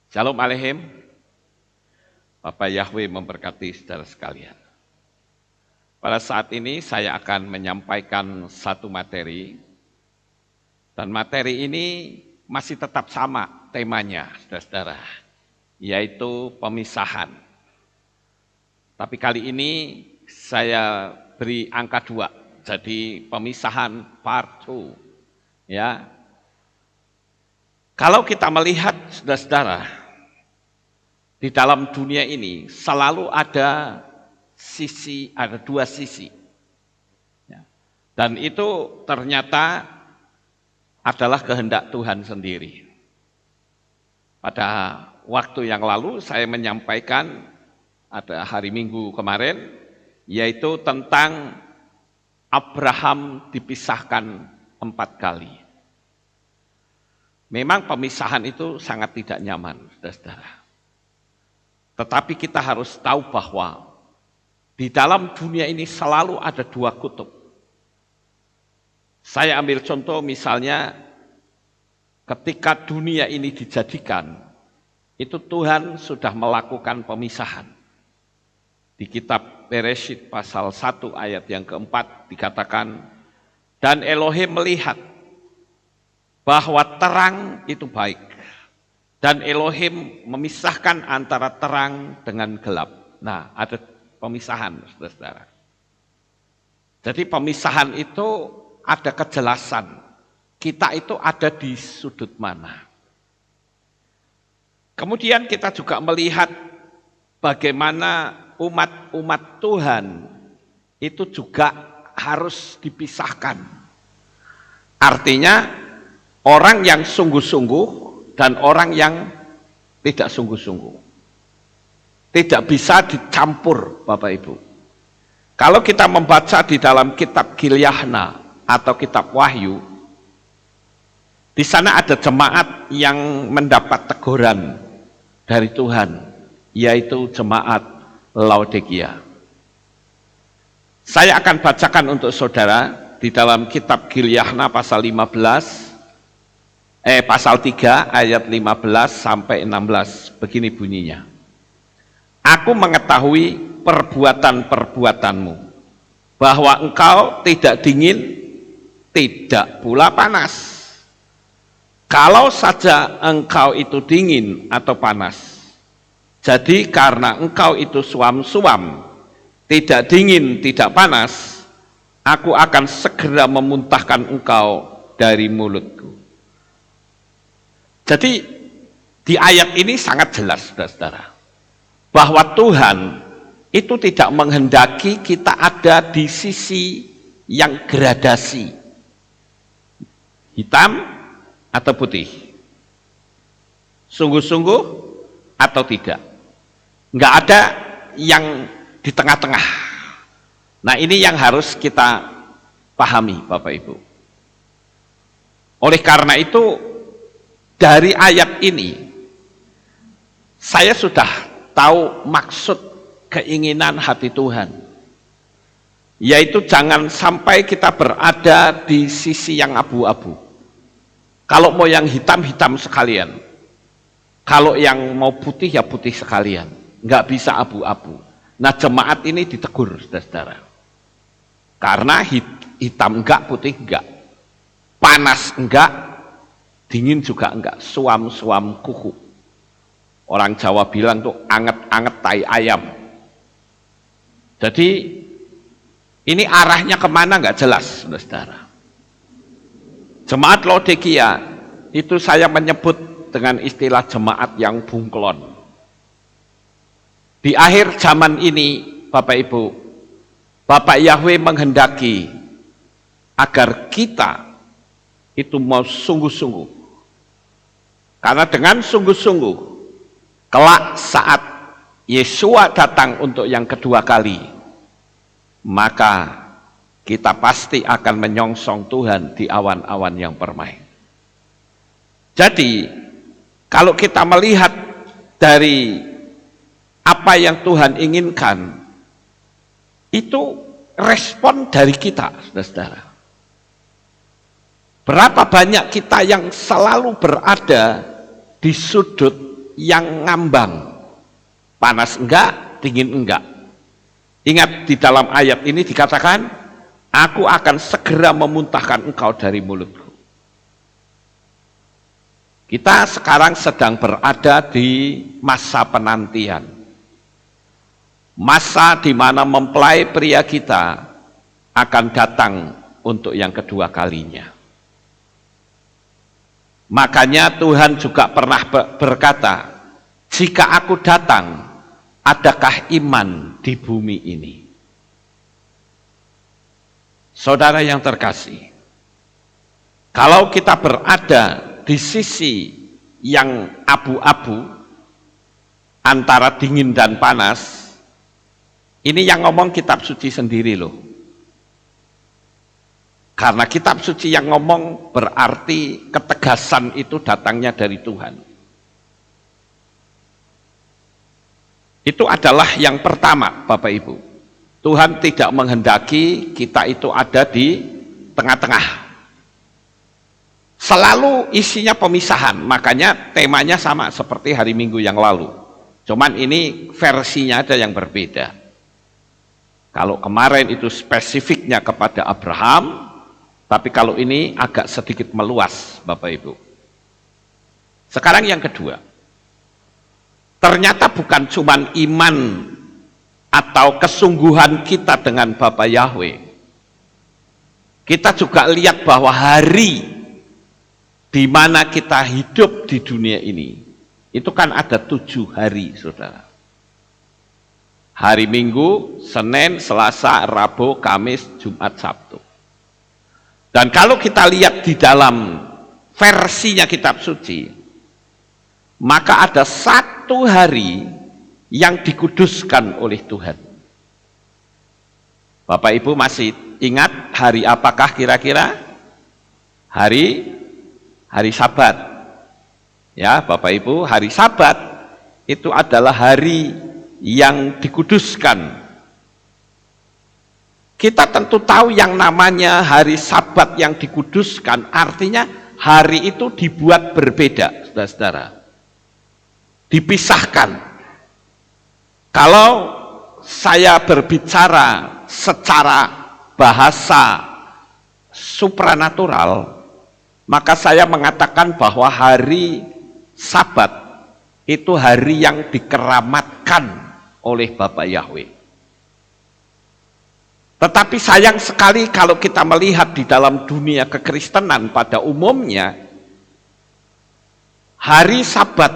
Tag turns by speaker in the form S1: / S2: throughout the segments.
S1: Shalom Aleihim, Bapak Yahweh memberkati saudara sekalian. Pada saat ini saya akan menyampaikan satu materi, dan materi ini masih tetap sama temanya, saudara-saudara, yaitu pemisahan. Tapi kali ini saya beri angka 2, jadi pemisahan part 2. Ya. Kalau kita melihat saudara-saudara, di dalam dunia ini selalu ada dua sisi. Ya. Dan itu ternyata adalah kehendak Tuhan sendiri. Pada waktu yang lalu saya menyampaikan, ada hari Minggu kemarin, yaitu tentang Abraham dipisahkan 4 kali. Memang pemisahan itu sangat tidak nyaman, saudara-saudara. Tetapi kita harus tahu bahwa di dalam dunia ini selalu ada 2 kutub. Saya ambil contoh misalnya ketika dunia ini dijadikan, itu Tuhan sudah melakukan pemisahan. Di kitab Bereshit pasal 1 ayat yang keempat dikatakan, dan Elohim melihat bahwa terang itu baik, dan Elohim memisahkan antara terang dengan gelap. Nah, ada pemisahan, saudara-saudara. Jadi pemisahan itu ada kejelasan, kita itu ada di sudut mana. Kemudian kita juga melihat bagaimana umat Tuhan itu juga harus dipisahkan. Artinya orang yang sungguh-sungguh dan orang yang tidak sungguh-sungguh. Tidak bisa dicampur, Bapak Ibu. Kalau kita membaca di dalam kitab Gilyahna atau kitab Wahyu, di sana ada jemaat yang mendapat teguran dari Tuhan, yaitu jemaat Laodikia. Saya akan bacakan untuk saudara di dalam kitab Gilyahna pasal 3 ayat 15 sampai 16. Begini bunyinya. Aku mengetahui perbuatan-perbuatanmu, bahwa engkau tidak dingin, tidak pula panas. Kalau saja engkau itu dingin atau panas, jadi karena engkau itu suam-suam, tidak dingin, tidak panas, aku akan segera memuntahkan engkau dari mulutku. Jadi di ayat ini sangat jelas, saudara-saudara, bahwa Tuhan itu tidak menghendaki kita ada di sisi yang gradasi, hitam atau putih, sungguh-sungguh atau tidak. Enggak ada yang di tengah-tengah. Nah, ini yang harus kita pahami, Bapak Ibu. Oleh karena itu, dari ayat ini saya sudah tahu maksud keinginan hati Tuhan, yaitu jangan sampai kita berada di sisi yang abu-abu. Kalau mau yang hitam-hitam sekalian, kalau yang mau putih ya putih sekalian, nggak bisa abu-abu. Nah, jemaat ini ditegur, saudara-saudara, karena hitam enggak, putih enggak, panas enggak, dingin juga enggak, suam-suam kuku. Orang Jawa bilang tuh anget-anget tai ayam. Jadi ini arahnya kemana enggak jelas, saudara. Jemaat Laodikia itu saya menyebut dengan istilah jemaat yang bunglon. Di akhir zaman ini, Bapak Ibu, Bapak Yahweh menghendaki agar kita itu mau sungguh-sungguh. Karena dengan sungguh-sungguh, kelak saat Yesua datang untuk yang kedua kali, maka kita pasti akan menyongsong Tuhan di awan-awan yang permai. Jadi, kalau kita melihat dari apa yang Tuhan inginkan, itu respon dari kita, saudara-saudara. Berapa banyak kita yang selalu berada di sudut yang ngambang. Panas enggak, dingin enggak. Ingat di dalam ayat ini dikatakan, aku akan segera memuntahkan engkau dari mulutku. Kita sekarang sedang berada di masa penantian. Masa di mana mempelai pria kita akan datang untuk yang kedua kalinya. Makanya Tuhan juga pernah berkata, jika aku datang, adakah iman di bumi ini? Saudara yang terkasih, kalau kita berada di sisi yang abu-abu, antara dingin dan panas, ini yang ngomong kitab suci sendiri loh. Karena kitab suci yang ngomong berarti ketegasan itu datangnya dari Tuhan. Itu adalah yang pertama, Bapak Ibu. Tuhan tidak menghendaki kita itu ada di tengah-tengah. Selalu isinya pemisahan, makanya temanya sama seperti hari Minggu yang lalu. Cuman ini versinya ada yang berbeda. Kalau kemarin itu spesifiknya kepada Abraham, tapi kalau ini agak sedikit meluas, Bapak Ibu. Sekarang yang kedua, ternyata bukan cuman iman atau kesungguhan kita dengan Bapa Yahweh. Kita juga lihat bahwa hari di mana kita hidup di dunia ini, itu kan ada 7 hari, saudara. Hari Minggu, Senin, Selasa, Rabu, Kamis, Jumat, Sabtu. Dan kalau kita lihat di dalam versinya kitab suci, maka ada 1 hari yang dikuduskan oleh Tuhan. Bapak Ibu masih ingat hari apakah kira-kira? Hari Sabat. Ya, Bapak Ibu, hari Sabat itu adalah hari yang dikuduskan. Kita tentu tahu yang namanya hari Sabat yang dikuduskan, artinya hari itu dibuat berbeda, saudara-saudara. Dipisahkan. Kalau saya berbicara secara bahasa supranatural, maka saya mengatakan bahwa hari Sabat itu hari yang dikeramatkan oleh Bapa Yahweh. Tetapi sayang sekali kalau kita melihat di dalam dunia kekristenan pada umumnya, hari Sabat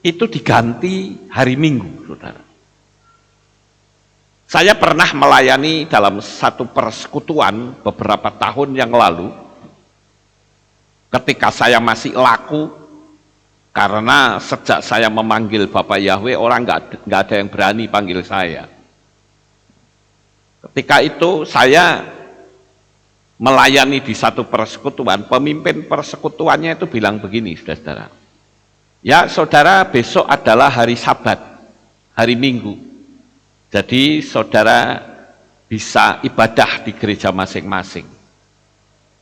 S1: itu diganti hari Minggu, saudara. Saya pernah melayani dalam satu persekutuan beberapa tahun yang lalu, ketika saya masih laku, karena sejak saya memanggil Bapak Yahweh, orang nggak ada yang berani panggil saya. Ketika itu saya melayani di satu persekutuan, pemimpin persekutuannya itu bilang begini, saudara-saudara. Ya saudara, besok adalah hari Sabat, hari Minggu. Jadi saudara bisa ibadah di gereja masing-masing.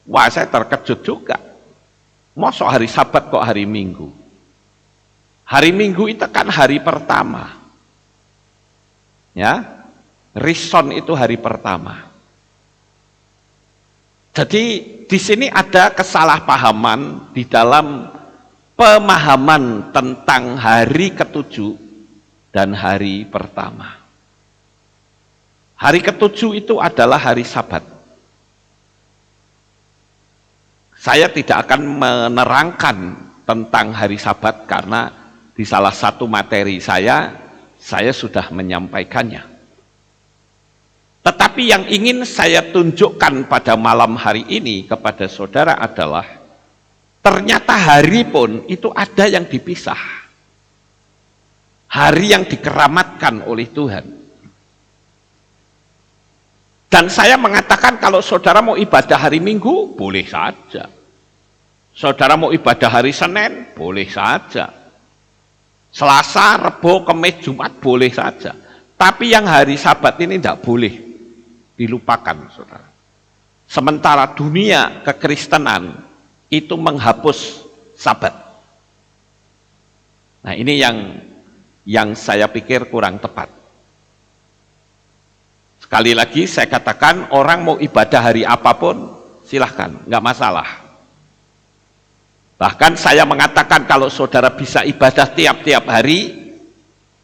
S1: Wah, saya terkejut juga. Masa hari Sabat kok hari Minggu? Hari Minggu itu kan hari pertama. Ya, Rison itu hari pertama. Jadi di sini ada kesalahpahaman di dalam pemahaman tentang hari ke-7 dan hari pertama. Hari ke-7 itu adalah hari Sabat. Saya tidak akan menerangkan tentang hari Sabat karena di salah satu materi saya sudah menyampaikannya. Tetapi yang ingin saya tunjukkan pada malam hari ini kepada saudara adalah ternyata hari pun itu ada yang dipisah. Hari yang dikeramatkan oleh Tuhan. Dan saya mengatakan kalau saudara mau ibadah hari Minggu, boleh saja. Saudara mau ibadah hari Senin, boleh saja. Selasa, Rebo, Kamis, Jumat, boleh saja. Tapi yang hari Sabat ini tidak boleh dilupakan, saudara. Sementara dunia kekristenan itu menghapus Sabat. Nah, ini yang saya pikir kurang tepat. Sekali lagi saya katakan, orang mau ibadah hari apapun silahkan, nggak masalah. Bahkan saya mengatakan kalau saudara bisa ibadah tiap-tiap hari,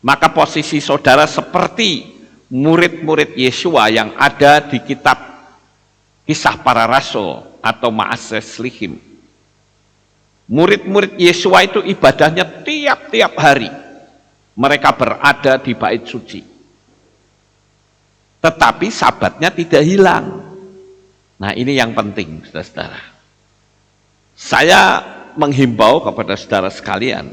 S1: maka posisi saudara seperti murid-murid Yesua yang ada di kitab Kisah Para Rasul atau Ma'aseh Lihim. Murid-murid Yesua itu ibadahnya tiap-tiap hari. Mereka berada di bait suci. Tetapi sabatnya tidak hilang. Nah, ini yang penting, saudara-saudara. Saya menghimbau kepada saudara sekalian,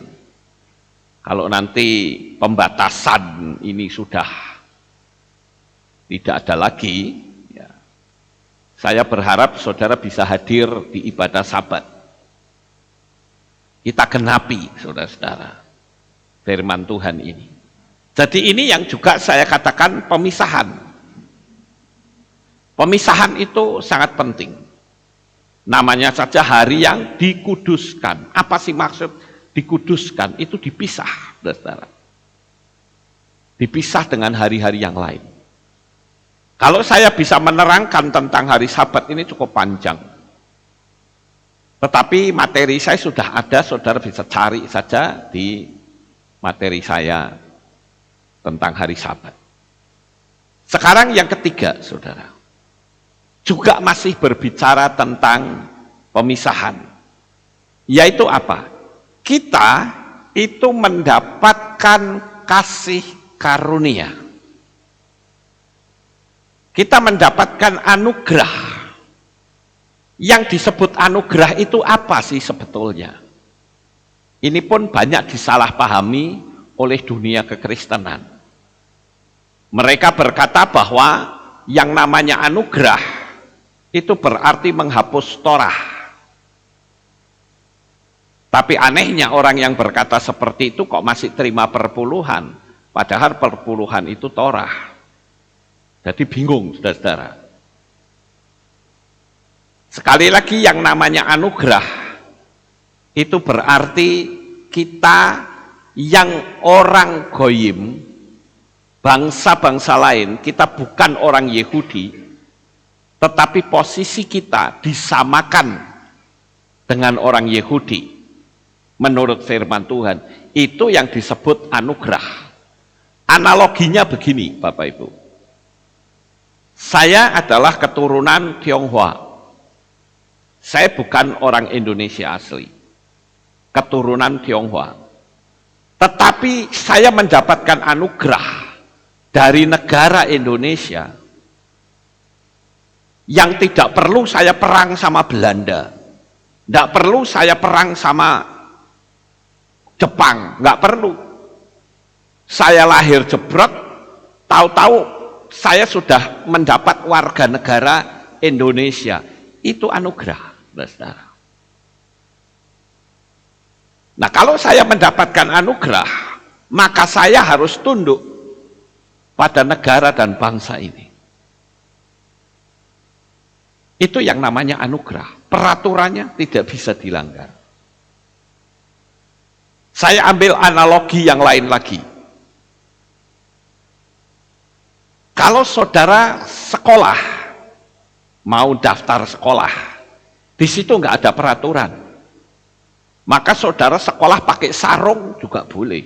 S1: kalau nanti pembatasan ini sudah tidak ada lagi, ya, saya berharap saudara bisa hadir di ibadah sabat. Kita genapi, saudara-saudara, firman Tuhan ini. Jadi ini yang juga saya katakan pemisahan. Pemisahan itu sangat penting. Namanya saja hari yang dikuduskan. Apa sih maksud dikuduskan? Itu dipisah, saudara. Dipisah dengan hari-hari yang lain. Kalau saya bisa menerangkan tentang hari Sabat ini cukup panjang. Tetapi materi saya sudah ada, saudara bisa cari saja di materi saya tentang hari Sabat. Sekarang yang ketiga, saudara. Juga masih berbicara tentang pemisahan. Yaitu apa? Kita itu mendapatkan kasih karunia. Kita mendapatkan anugerah. Yang disebut anugerah itu apa sih sebetulnya? Ini pun banyak disalahpahami oleh dunia kekristenan. Mereka berkata bahwa yang namanya anugerah itu berarti menghapus Torah. Tapi anehnya orang yang berkata seperti itu kok masih terima perpuluhan, padahal perpuluhan itu Torah. Jadi bingung, saudara-saudara. Sekali lagi, yang namanya anugerah itu berarti kita yang orang goyim, bangsa-bangsa lain, kita bukan orang Yahudi, tetapi posisi kita disamakan dengan orang Yahudi menurut firman Tuhan. Itu yang disebut anugerah. Analoginya begini, Bapak Ibu. Saya adalah keturunan Tionghoa. Saya bukan orang Indonesia asli. Keturunan Tionghoa. Tetapi saya mendapatkan anugerah dari negara Indonesia yang tidak perlu saya perang sama Belanda, tidak perlu saya perang sama Jepang, nggak perlu. Saya lahir jebrot, tahu-tahu saya sudah mendapat warga negara Indonesia. Itu anugerah, saudara. Nah, kalau saya mendapatkan anugerah, maka saya harus tunduk pada negara dan bangsa ini. Itu yang namanya anugerah. Peraturannya tidak bisa dilanggar. Saya ambil analogi yang lain lagi. Kalau saudara sekolah, mau daftar sekolah, di situ nggak ada peraturan. Maka saudara sekolah pakai sarung juga boleh.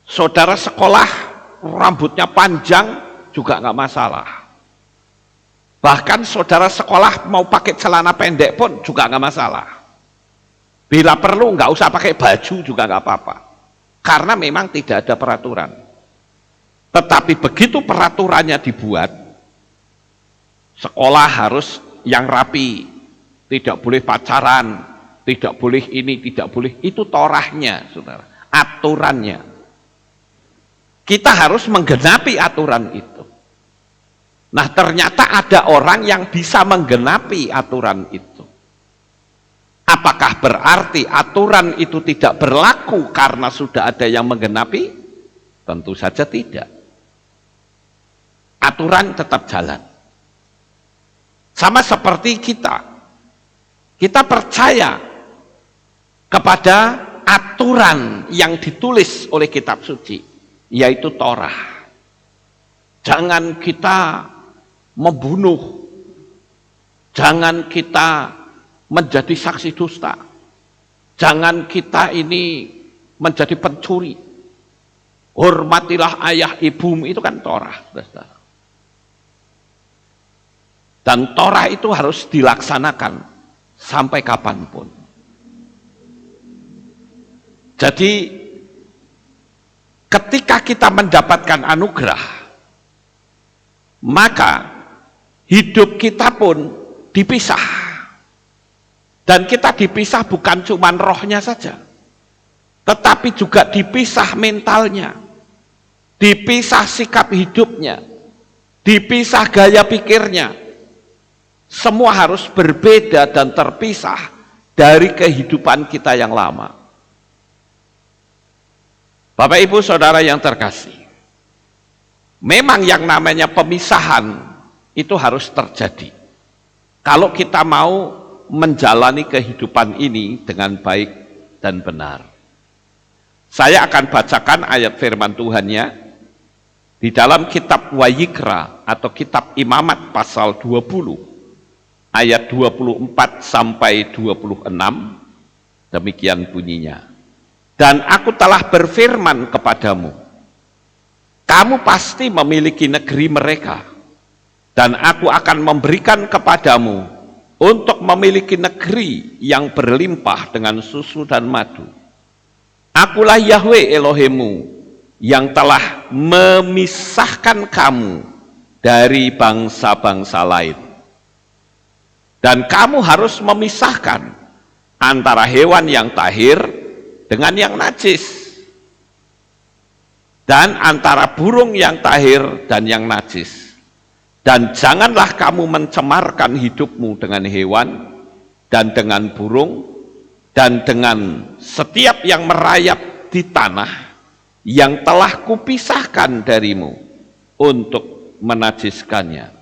S1: Saudara sekolah rambutnya panjang juga nggak masalah. Bahkan saudara sekolah mau pakai celana pendek pun juga nggak masalah. Bila perlu nggak usah pakai baju juga nggak apa-apa. Karena memang tidak ada peraturan. Tetapi begitu peraturannya dibuat, sekolah harus yang rapi, tidak boleh pacaran, tidak boleh ini, tidak boleh itu, torahnya, saudara, aturannya. Kita harus menggenapi aturan itu. Nah, ternyata ada orang yang bisa menggenapi aturan itu. Apakah berarti aturan itu tidak berlaku karena sudah ada yang menggenapi? Tentu saja tidak. Aturan tetap jalan. Sama seperti kita. Kita percaya kepada aturan yang ditulis oleh kitab suci, yaitu Torah. Jangan kita membunuh, jangan kita menjadi saksi dusta, jangan kita ini menjadi pencuri, hormatilah ayah ibumu, itu kan Torah. Dan Torah itu harus dilaksanakan sampai kapanpun. Jadi ketika kita mendapatkan anugerah, maka hidup kita pun dipisah. Dan kita dipisah bukan cuma rohnya saja, tetapi juga dipisah mentalnya, dipisah sikap hidupnya, dipisah gaya pikirnya. Semua harus berbeda dan terpisah dari kehidupan kita yang lama. Bapak Ibu Saudara yang terkasih, memang yang namanya pemisahan itu harus terjadi kalau kita mau menjalani kehidupan ini dengan baik dan benar. Saya akan bacakan ayat firman Tuhannya di dalam kitab Wayikra atau kitab Imamat pasal 20 ayat 24 sampai 26. Demikian bunyinya. Dan aku telah berfirman kepadamu, kamu pasti memiliki negeri mereka, dan aku akan memberikan kepadamu untuk memiliki negeri yang berlimpah dengan susu dan madu. Akulah Yahweh Elohimmu yang telah memisahkan kamu dari bangsa-bangsa lain. Dan kamu harus memisahkan antara hewan yang tahir dengan yang najis, dan antara burung yang tahir dan yang najis. Dan janganlah kamu mencemarkan hidupmu dengan hewan, dan dengan burung, dan dengan setiap yang merayap di tanah yang telah kupisahkan darimu untuk menajiskannya.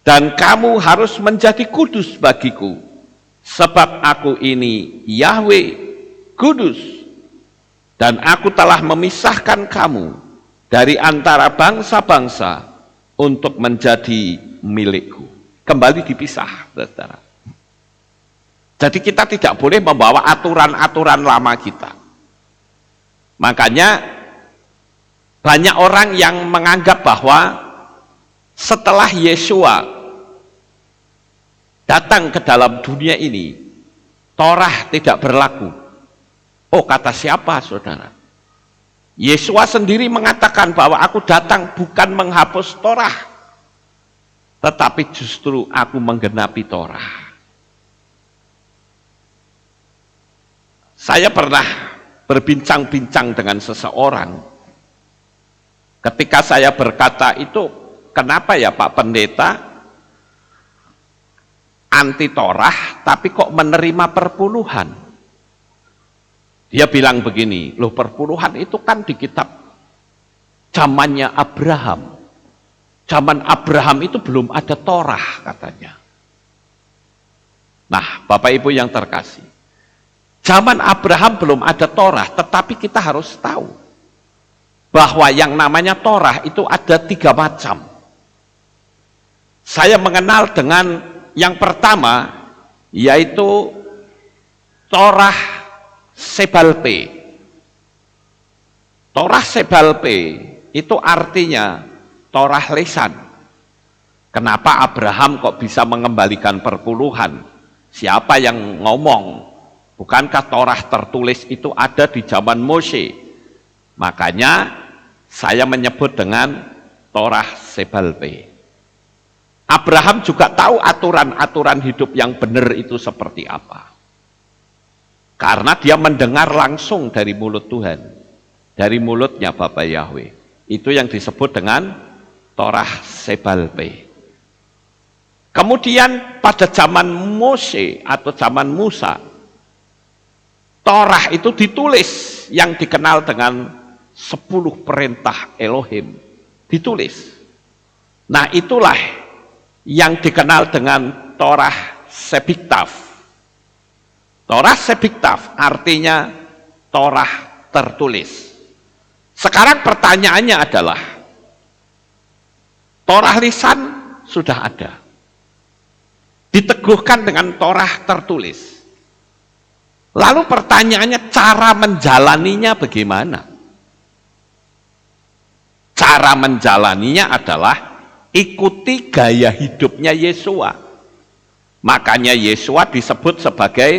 S1: Dan kamu harus menjadi kudus bagiku, sebab aku ini Yahweh, kudus. Dan aku telah memisahkan kamu dari antara bangsa-bangsa untuk menjadi milikku. Kembali dipisah, saudara. Jadi kita tidak boleh membawa aturan-aturan lama kita. Makanya banyak orang yang menganggap bahwa setelah Yesua datang ke dalam dunia ini, Torah tidak berlaku. Oh, kata siapa, saudara? Yesua sendiri mengatakan bahwa aku datang bukan menghapus Torah, tetapi justru aku menggenapi Torah. Saya pernah berbincang-bincang dengan seseorang. Ketika saya berkata itu, kenapa ya Pak Pendeta anti Torah tapi kok menerima perpuluhan? Dia bilang begini, loh perpuluhan itu kan di kitab zamannya Abraham. Zaman Abraham itu belum ada Torah katanya. Nah, Bapak Ibu yang terkasih, zaman Abraham belum ada Torah, tetapi kita harus tahu bahwa yang namanya Torah itu ada 3 macam. Saya mengenal dengan yang pertama, yaitu Torah Sebalpe. Torah Sebalpe itu artinya Torah lisan. Kenapa Abraham kok bisa mengembalikan perpuluhan? Siapa yang ngomong? Bukankah Torah tertulis itu ada di zaman Mose? Makanya saya menyebut dengan Torah Sebalpe. Abraham juga tahu aturan-aturan hidup yang benar itu seperti apa. Karena dia mendengar langsung dari mulut Tuhan. Dari mulutnya Bapa Yahweh. Itu yang disebut dengan Torah Sebalpe. Kemudian pada zaman Mose atau zaman Musa, Torah itu ditulis yang dikenal dengan 10 perintah Elohim. Ditulis. Nah itulah yang dikenal dengan Torah Sebiktaf. Torah Sebiktaf artinya Torah tertulis. Sekarang pertanyaannya adalah, Torah lisan sudah ada, diteguhkan dengan Torah tertulis. Lalu pertanyaannya, cara menjalaninya bagaimana? Cara menjalaninya adalah ikuti gaya hidupnya Yesua. Makanya Yesua disebut sebagai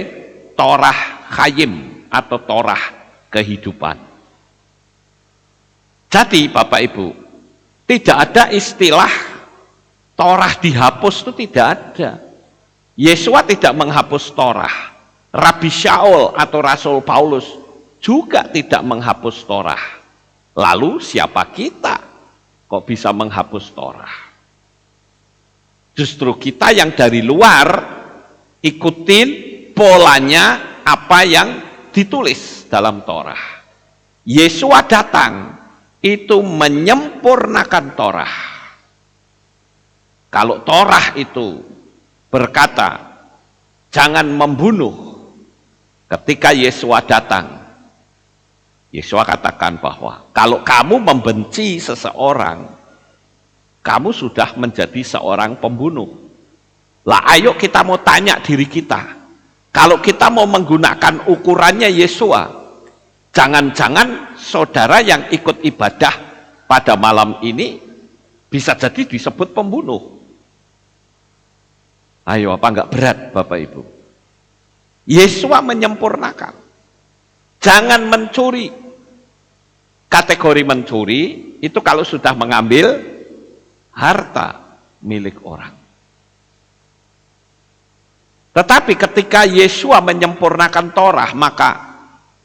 S1: Torah Hayim atau Torah kehidupan. Jadi Bapak Ibu, tidak ada istilah Torah dihapus, itu tidak ada. Yesua tidak menghapus Torah. Rabi Shaul atau Rasul Paulus juga tidak menghapus Torah. Lalu siapa kita kok bisa menghapus Torah? Justru kita yang dari luar ikutin polanya apa yang ditulis dalam Torah. Yesua datang itu menyempurnakan Torah. Kalau Torah itu berkata jangan membunuh, ketika Yesua datang, Yesua katakan bahwa kalau kamu membenci seseorang, kamu sudah menjadi seorang pembunuh. Lah ayo kita mau tanya diri kita, kalau kita mau menggunakan ukurannya Yesua, jangan-jangan saudara yang ikut ibadah pada malam ini bisa jadi disebut pembunuh. Ayo, apa enggak berat Bapak Ibu? Yesua menyempurnakan. Jangan mencuri. Kategori mencuri itu kalau sudah mengambil harta milik orang. Tetapi ketika Yesua menyempurnakan Torah, maka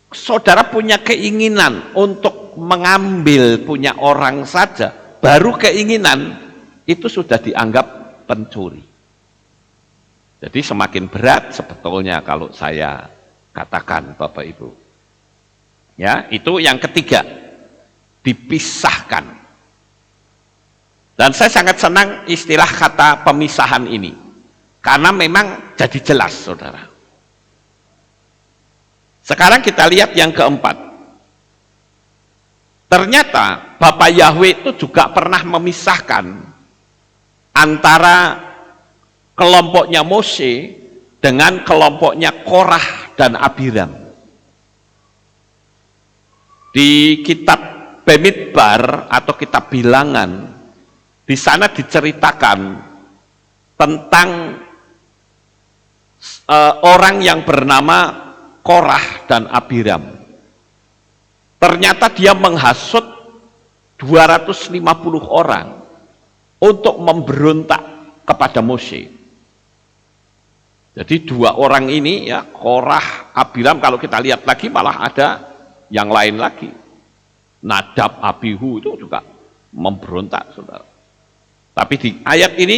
S1: saudara punya keinginan untuk mengambil punya orang saja, baru keinginan itu sudah dianggap pencuri. Jadi semakin berat sebetulnya kalau saya katakan Bapak Ibu. Ya, itu yang ketiga, dipisahkan. Dan saya sangat senang istilah kata pemisahan ini, karena memang jadi jelas saudara. Sekarang kita lihat yang keempat. Ternyata Bapak Yahweh itu juga pernah memisahkan antara kelompoknya Mose dengan kelompoknya Korah dan Abiram. Di kitab Bemidbar atau kitab Bilangan, di sana diceritakan tentang orang yang bernama Korah dan Abiram. Ternyata dia menghasut 250 orang untuk memberontak kepada Mose. Jadi dua orang ini ya, Korah, Abiram, kalau kita lihat lagi malah ada yang lain lagi. Nadab, Abihu itu juga memberontak, saudara. Tapi di ayat ini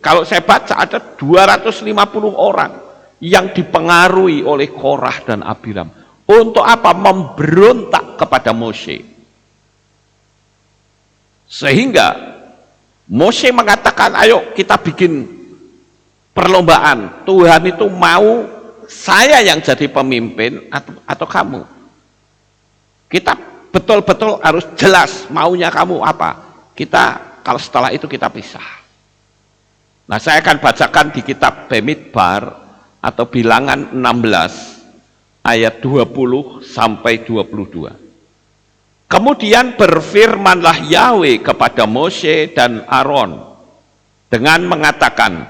S1: kalau saya baca ada 250 orang yang dipengaruhi oleh Korah dan Abiram. Untuk apa? Memberontak kepada Mose. Sehingga Mose mengatakan, ayo kita bikin perlombaan. Tuhan itu mau saya yang jadi pemimpin atau kamu. Kita betul-betul harus jelas maunya kamu apa. Kita kalau setelah itu kita pisah. Nah, saya akan bacakan di kitab Bemidbar atau Bilangan 16 ayat 20 sampai 22. Kemudian berfirmanlah Yahweh kepada Mose dan Aaron dengan mengatakan,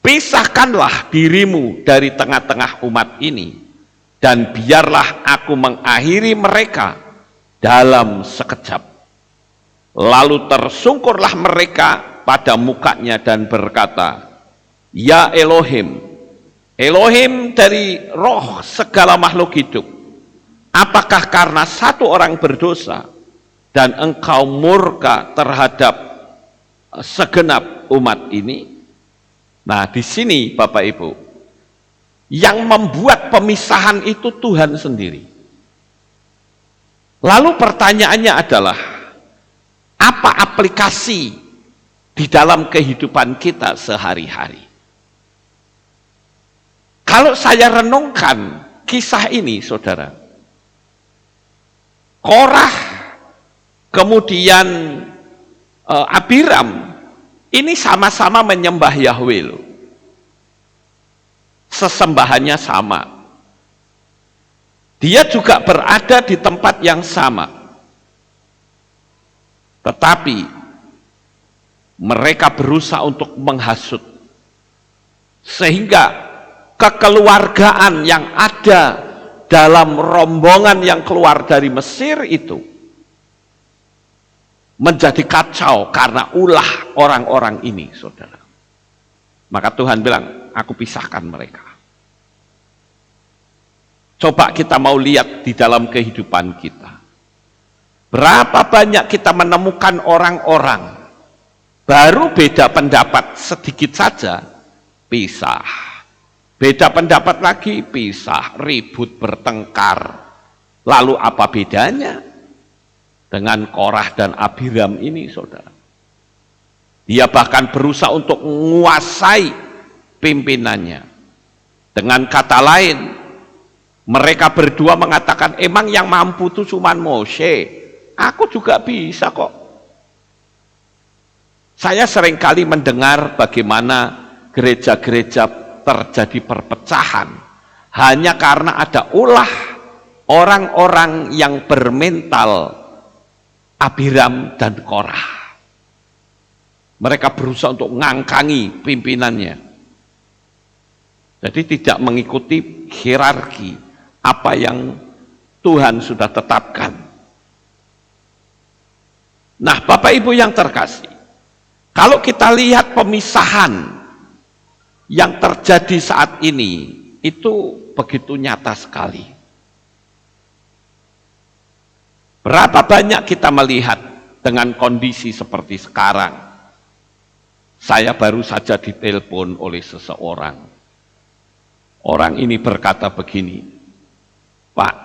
S1: pisahkanlah dirimu dari tengah-tengah umat ini, dan biarlah aku mengakhiri mereka dalam sekejap. Lalu tersungkurlah mereka pada mukanya dan berkata, ya Elohim, Elohim dari roh segala makhluk hidup, apakah karena satu orang berdosa dan engkau murka terhadap segenap umat ini? Nah, di sini Bapak Ibu, yang membuat pemisahan itu Tuhan sendiri. Lalu pertanyaannya adalah, apa aplikasi di dalam kehidupan kita sehari-hari? Kalau saya renungkan kisah ini, saudara, Korah, kemudian Abiram, ini sama-sama menyembah Yahweh loh. Sesembahannya sama. Dia juga berada di tempat yang sama. Tetapi mereka berusaha untuk menghasut. Sehingga kekeluargaan yang ada dalam rombongan yang keluar dari Mesir itu menjadi kacau karena ulah orang-orang ini, saudara. Maka Tuhan bilang, aku pisahkan mereka. Coba kita mau lihat di dalam kehidupan kita. Berapa banyak kita menemukan orang-orang baru beda pendapat sedikit saja, pisah. Beda pendapat lagi, pisah, ribut, bertengkar. Lalu apa bedanya dengan Korah dan Abiram ini, saudara? Dia bahkan berusaha untuk menguasai pimpinannya. Dengan kata lain, mereka berdua mengatakan, emang yang mampu itu cuma Mose, aku juga bisa kok. Saya seringkali mendengar bagaimana gereja-gereja terjadi perpecahan hanya karena ada ulah orang-orang yang bermental Abiram dan Korah. Mereka berusaha untuk mengangkangi pimpinannya. Jadi tidak mengikuti hierarki apa yang Tuhan sudah tetapkan. Nah, Bapak Ibu yang terkasih, kalau kita lihat pemisahan yang terjadi saat ini, itu begitu nyata sekali. Berapa banyak kita melihat dengan kondisi seperti sekarang. Saya baru saja ditelepon oleh seseorang. Orang ini berkata begini, Pak,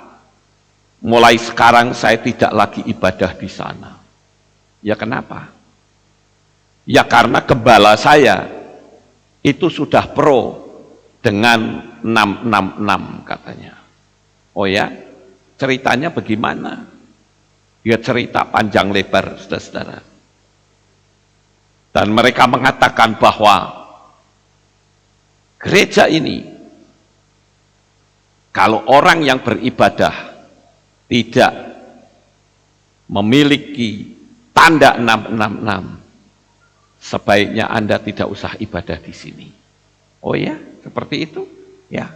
S1: mulai sekarang saya tidak lagi ibadah di sana. Ya kenapa? Ya karena gembala saya itu sudah pro dengan 666 katanya. Oh ya, ceritanya bagaimana? Dia cerita panjang lebar, saudara-saudara. Dan mereka mengatakan bahwa gereja ini, kalau orang yang beribadah tidak memiliki tanda 666, sebaiknya Anda tidak usah ibadah di sini. Oh ya, seperti itu? Ya.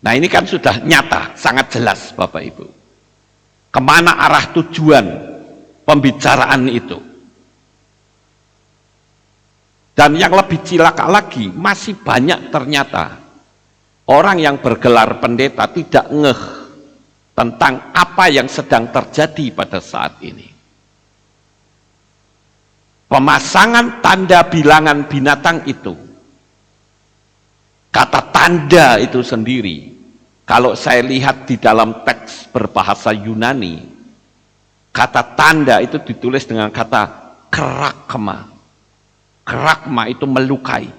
S1: Nah, ini kan sudah nyata, sangat jelas Bapak Ibu. Kemana arah tujuan pembicaraan itu? Dan yang lebih cilaka lagi, masih banyak ternyata orang yang bergelar pendeta tidak ngeh tentang apa yang sedang terjadi pada saat ini. Pemasangan tanda bilangan binatang itu, kata tanda itu sendiri, kalau saya lihat di dalam teks berbahasa Yunani, kata tanda itu ditulis dengan kata kerakma. Kerakma itu melukai.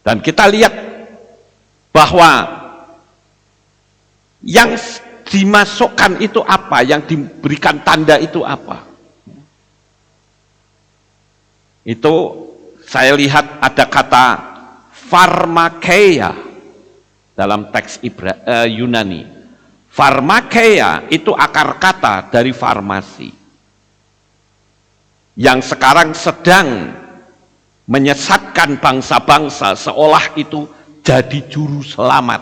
S1: Dan kita lihat bahwa yang dimasukkan itu apa, yang diberikan tanda itu apa. Itu saya lihat ada kata pharmakeia dalam teks Yunani. Pharmakeia itu akar kata dari farmasi, yang sekarang sedang menyesatkan bangsa-bangsa seolah itu jadi juru selamat.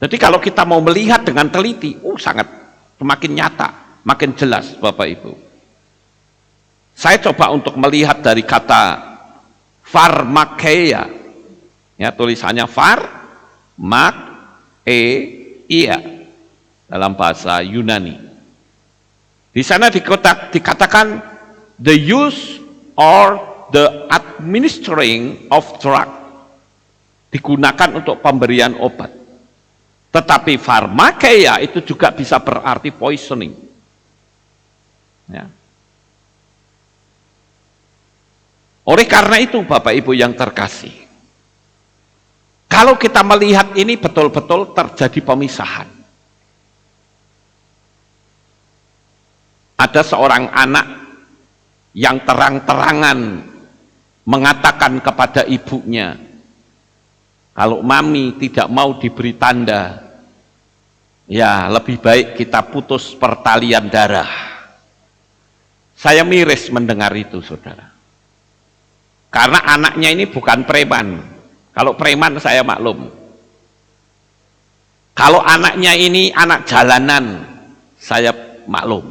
S1: Jadi kalau kita mau melihat dengan teliti, sangat semakin nyata, makin jelas Bapak Ibu. Saya coba untuk melihat dari kata pharmakeia, ya tulisannya pharmakeia dalam bahasa Yunani. Di sana dikatakan the use or the administering of drug, digunakan untuk pemberian obat. Tetapi pharmakeia itu juga bisa berarti poisoning. Ya. Oleh karena itu Bapak Ibu yang terkasih, Kalau kita melihat ini betul-betul terjadi pemisahan. Ada seorang anak yang terang-terangan mengatakan kepada ibunya, kalau mami tidak mau diberi tanda, ya lebih baik kita putus pertalian darah. Saya miris mendengar itu, saudara. Karena anaknya ini bukan preman. Kalau preman saya maklum. Kalau anaknya ini anak jalanan, saya maklum.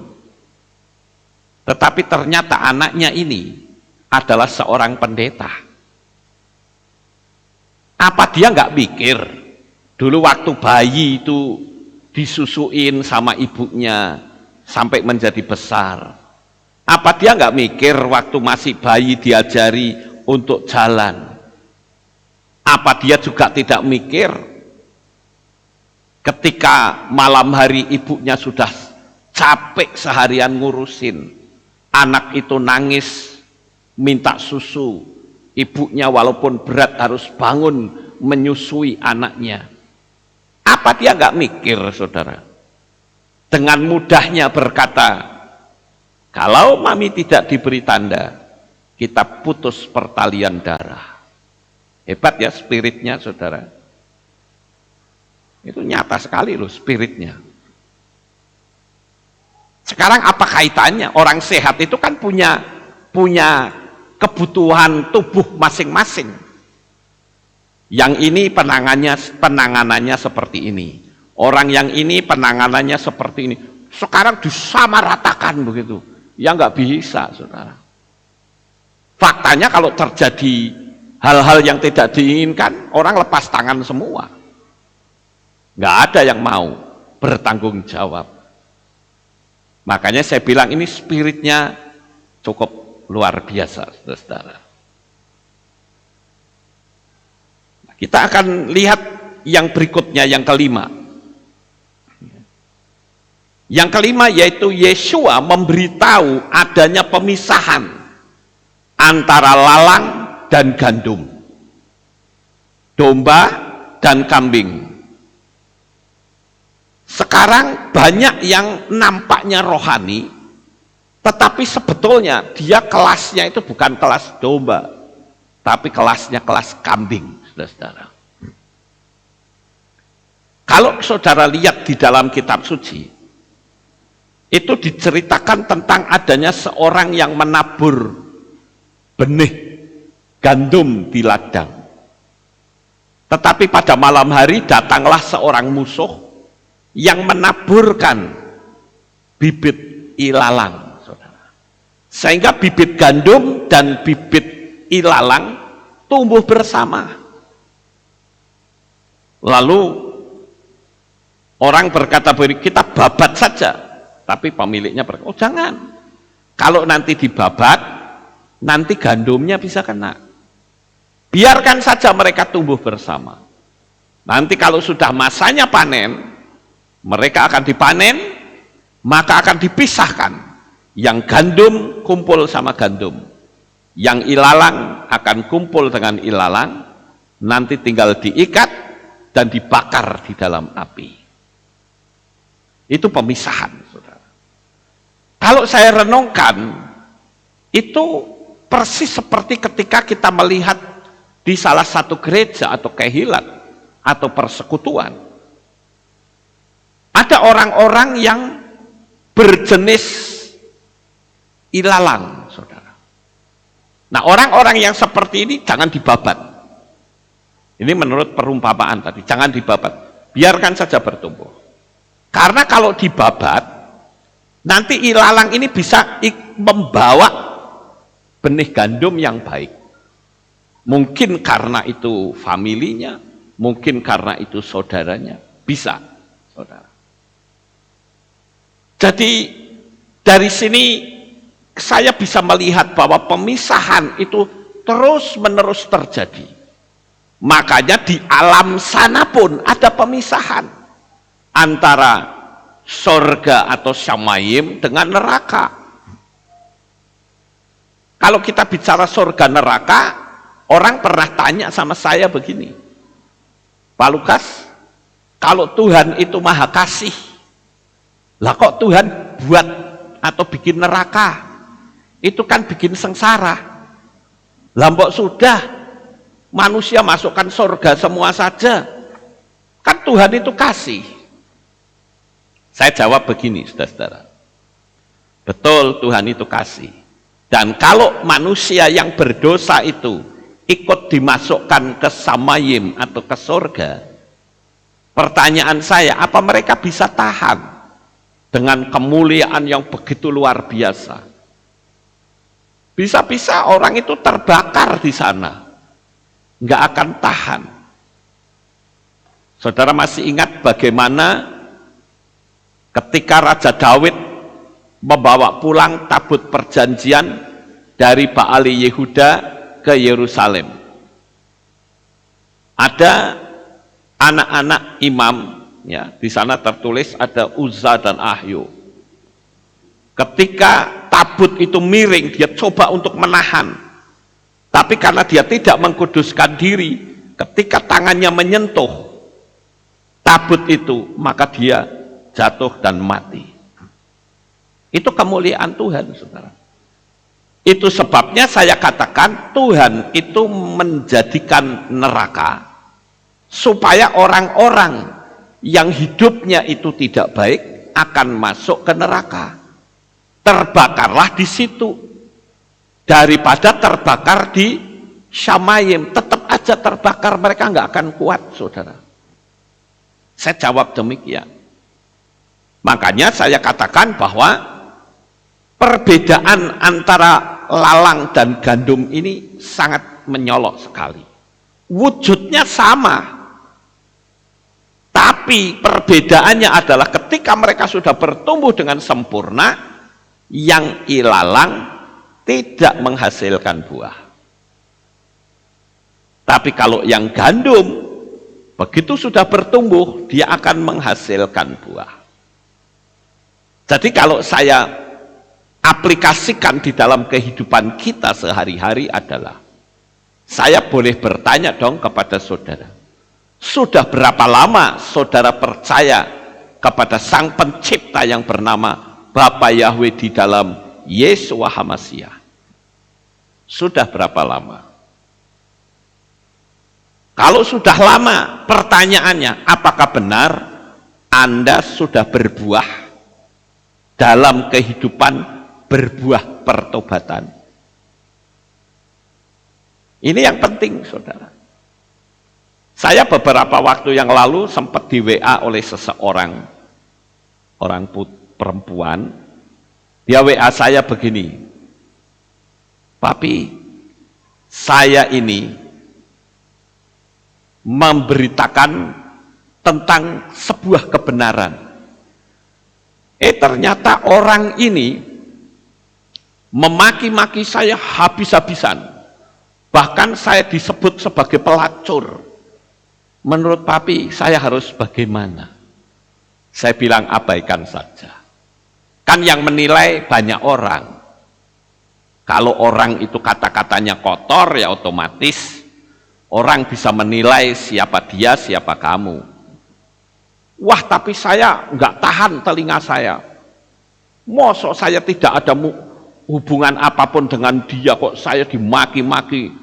S1: Tetapi ternyata anaknya ini adalah seorang pendeta. Apa dia nggak mikir dulu waktu bayi itu disusuin sama ibunya sampai menjadi besar? Apa dia nggak mikir waktu masih bayi diajari untuk jalan? Apa dia juga tidak mikir ketika malam hari ibunya sudah capek seharian ngurusin, anak itu nangis minta susu, ibunya walaupun berat harus bangun menyusui anaknya. Apa dia nggak mikir, saudara? Dengan mudahnya berkata, kalau mami tidak diberi tanda, kita putus pertalian darah. Hebat ya spiritnya, saudara. Itu nyata sekali loh spiritnya. Sekarang apa kaitannya? Orang sehat itu kan punya kebutuhan tubuh masing-masing. Yang ini penanganannya seperti ini. Orang yang ini penanganannya seperti ini. Sekarang disamaratakan begitu. Ya nggak bisa, saudara. Faktanya kalau terjadi hal-hal yang tidak diinginkan, orang lepas tangan semua. Nggak ada yang mau bertanggung jawab. Makanya saya bilang ini spiritnya cukup luar biasa, saudara. Kita akan lihat yang berikutnya, yang kelima. Yang kelima yaitu Yesua memberitahu adanya pemisahan antara lalang dan gandum, domba dan kambing. Sekarang banyak yang nampaknya rohani, tetapi sebetulnya dia kelasnya itu bukan kelas domba, tapi kelasnya kelas kambing, saudara. Kalau saudara lihat di dalam kitab suci, itu diceritakan tentang adanya seorang yang menabur benih gandum di ladang. Tetapi pada malam hari datanglah seorang musuh yang menaburkan bibit ilalang, saudara. Sehingga bibit gandum dan bibit ilalang tumbuh bersama. Lalu orang berkata, kita babat saja. Tapi pemiliknya berkata, oh jangan. Kalau nanti dibabat, nanti gandumnya bisa kena. Biarkan saja mereka tumbuh bersama. Nanti kalau sudah masanya panen, mereka akan dipanen, maka akan dipisahkan. Yang gandum kumpul sama gandum. Yang ilalang akan kumpul dengan ilalang, nanti tinggal diikat dan dibakar di dalam api. Itu pemisahan, saudara. Kalau saya renungkan, itu persis seperti ketika kita melihat di salah satu gereja atau kehilat atau persekutuan. Ada orang-orang yang berjenis ilalang, saudara. Nah, orang-orang yang seperti ini jangan dibabat. Ini menurut perumpamaan tadi, jangan dibabat. Biarkan saja bertumbuh. Karena kalau dibabat, nanti ilalang ini bisa membawa benih gandum yang baik. Mungkin karena itu familinya, mungkin karena itu saudaranya, bisa, saudara. Jadi dari sini saya bisa melihat bahwa pemisahan itu terus-menerus terjadi. Makanya di alam sana pun ada pemisahan antara sorga atau syamayim dengan neraka. Kalau kita bicara sorga neraka, orang pernah tanya sama saya begini, Pak Lukas, kalau Tuhan itu maha kasih, lah kok Tuhan buat atau bikin neraka? Itu kan bikin sengsara. Lah mbok sudah manusia masukkan surga semua saja. Kan Tuhan itu kasih. Saya jawab begini, saudara-saudara. Betul, Tuhan itu kasih. Dan kalau manusia yang berdosa itu ikut dimasukkan ke samayim atau ke surga, pertanyaan saya, apa mereka bisa tahan dengan kemuliaan yang begitu luar biasa? Bisa-bisa orang itu terbakar di sana, nggak akan tahan. Saudara masih ingat bagaimana ketika Raja Daud membawa pulang tabut perjanjian dari Baali Yehuda ke Yerusalem? Ada anak-anak imam, ya, di sana tertulis ada Uzza dan Ahyo. Ketika tabut itu miring, dia coba untuk menahan, tapi karena dia tidak mengkuduskan diri, ketika tangannya menyentuh tabut itu, maka dia jatuh dan mati. Itu kemuliaan Tuhan, saudara. Itu sebabnya saya katakan Tuhan itu menjadikan neraka supaya orang-orang yang hidupnya itu tidak baik akan masuk ke neraka. Terbakarlah di situ daripada terbakar di Syamayim. Tetap aja terbakar, mereka nggak akan kuat, saudara. Saya jawab demikian. Makanya saya katakan bahwa perbedaan antara lalang dan gandum ini sangat menyolok sekali. Wujudnya sama, tapi perbedaannya adalah ketika mereka sudah bertumbuh dengan sempurna, yang ilalang tidak menghasilkan buah. Tapi kalau yang gandum, begitu sudah bertumbuh, dia akan menghasilkan buah. Jadi kalau saya aplikasikan di dalam kehidupan kita sehari-hari adalah, saya boleh bertanya dong kepada saudara, sudah berapa lama saudara percaya kepada Sang Pencipta yang bernama Bapa Yahweh di dalam Yeshua HaMashiach? Sudah berapa lama? Kalau sudah lama, pertanyaannya, apakah benar Anda sudah berbuah dalam kehidupan berbuah pertobatan? Ini yang penting, saudara. Saya beberapa waktu yang lalu sempat di WA oleh seseorang, perempuan. Dia WA saya begini, "Papi, saya ini memberitakan tentang sebuah kebenaran. Ternyata orang ini memaki-maki saya habis-habisan. Bahkan saya disebut sebagai pelacur. Menurut Papi, saya harus bagaimana?" Saya bilang, abaikan saja. Kan yang menilai banyak orang. Kalau orang itu kata-katanya kotor, ya otomatis orang bisa menilai siapa dia, siapa kamu. Wah, tapi saya nggak tahan telinga saya. Mosok saya tidak ada hubungan apapun dengan dia, kok saya dimaki-maki,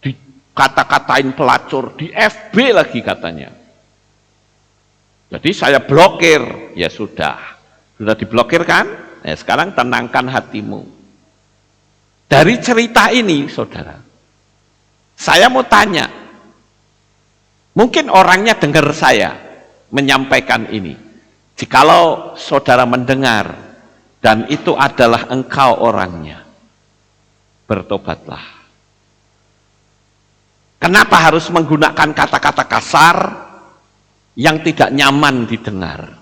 S1: dikata-katain pelacur, di FB lagi katanya. Jadi saya blokir. Ya sudah diblokir kan? Ya, sekarang tenangkan hatimu. Dari cerita ini, saudara, saya mau tanya, mungkin orangnya dengar saya menyampaikan ini. Jikalau saudara mendengar dan itu adalah engkau orangnya, bertobatlah. Kenapa harus menggunakan kata-kata kasar yang tidak nyaman didengar?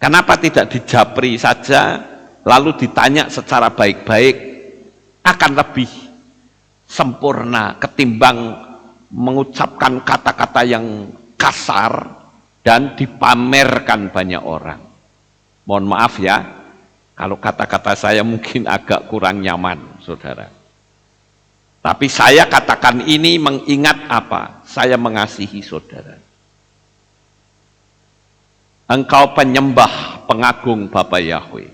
S1: Kenapa tidak dijapri saja, lalu ditanya secara baik-baik? Akan lebih sempurna ketimbang mengucapkan kata-kata yang kasar dan dipamerkan banyak orang. Mohon maaf ya, kalau kata-kata saya mungkin agak kurang nyaman, saudara. Tapi saya katakan ini mengingat apa? Saya mengasihi saudara. Engkau penyembah, pengagung Bapa Yahweh.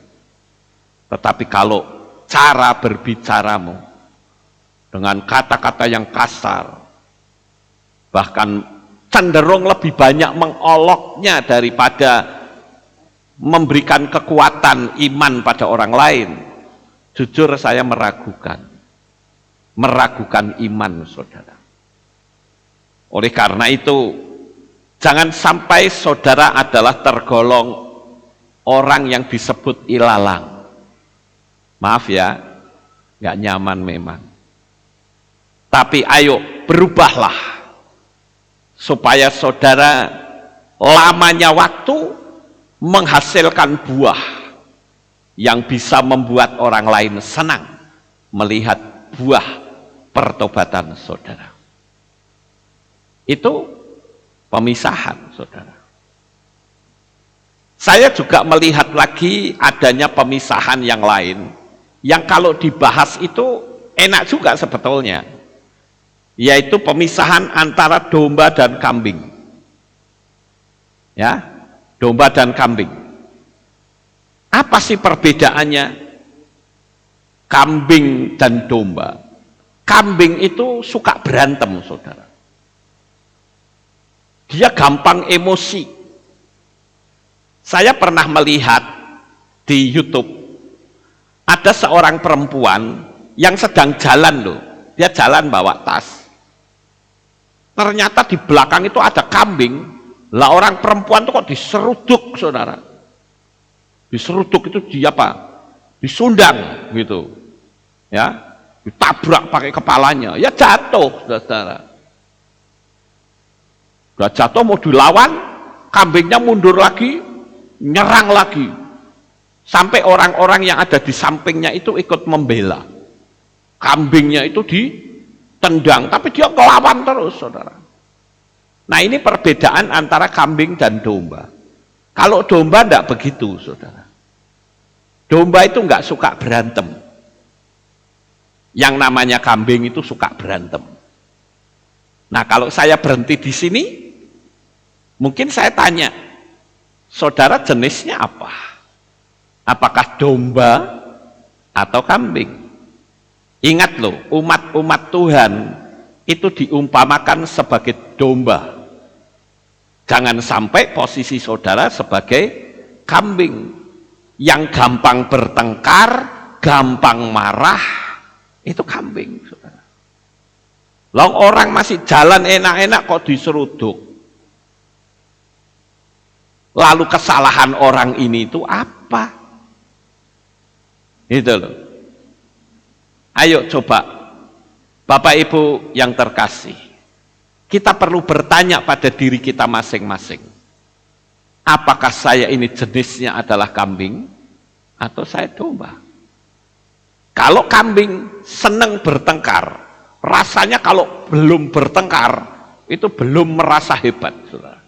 S1: Tetapi kalau cara berbicaramu dengan kata-kata yang kasar, bahkan cenderung lebih banyak mengoloknya daripada memberikan kekuatan iman pada orang lain, jujur saya meragukan iman saudara. Oleh karena itu, jangan sampai saudara adalah tergolong orang yang disebut ilalang. Maaf ya, nggak nyaman memang. Tapi ayo berubahlah, supaya saudara lamanya waktu menghasilkan buah yang bisa membuat orang lain senang melihat buah pertobatan saudara. Itu pemisahan saudara. Saya juga melihat lagi adanya pemisahan yang lain yang kalau dibahas itu enak juga sebetulnya, yaitu pemisahan antara domba dan kambing. Ya, domba dan kambing. Apa sih perbedaannya kambing dan domba? Kambing itu suka berantem saudara. Dia gampang emosi. Saya pernah melihat di YouTube ada seorang perempuan yang sedang jalan loh. Dia jalan bawa tas. Ternyata di belakang itu ada kambing. Lah orang perempuan itu kok diseruduk saudara. Diseruduk itu dia apa? Disundang gitu. Ya, ditabrak pakai kepalanya. Ya jatuh saudara. Udah jatuh mau dilawan, kambingnya mundur lagi, nyerang lagi. Sampai orang-orang yang ada di sampingnya itu ikut membela. Kambingnya itu ditendang, tapi dia kelawan terus saudara. Nah ini perbedaan antara kambing dan domba. Kalau domba enggak begitu saudara. Domba itu enggak suka berantem. Yang namanya kambing itu suka berantem. Nah kalau saya berhenti di sini, mungkin saya tanya, saudara jenisnya apa? Apakah domba atau kambing? Ingat loh, umat-umat Tuhan itu diumpamakan sebagai domba. Jangan sampai posisi saudara sebagai kambing yang gampang bertengkar, gampang marah, itu kambing saudara. Long orang masih jalan enak-enak kok diseruduk. Lalu kesalahan orang ini itu apa? Itu loh. Ayo coba, Bapak Ibu yang terkasih, kita perlu bertanya pada diri kita masing-masing. Apakah saya ini jenisnya adalah kambing atau saya domba? Kalau kambing senang bertengkar, rasanya kalau belum bertengkar itu belum merasa hebat, saudara.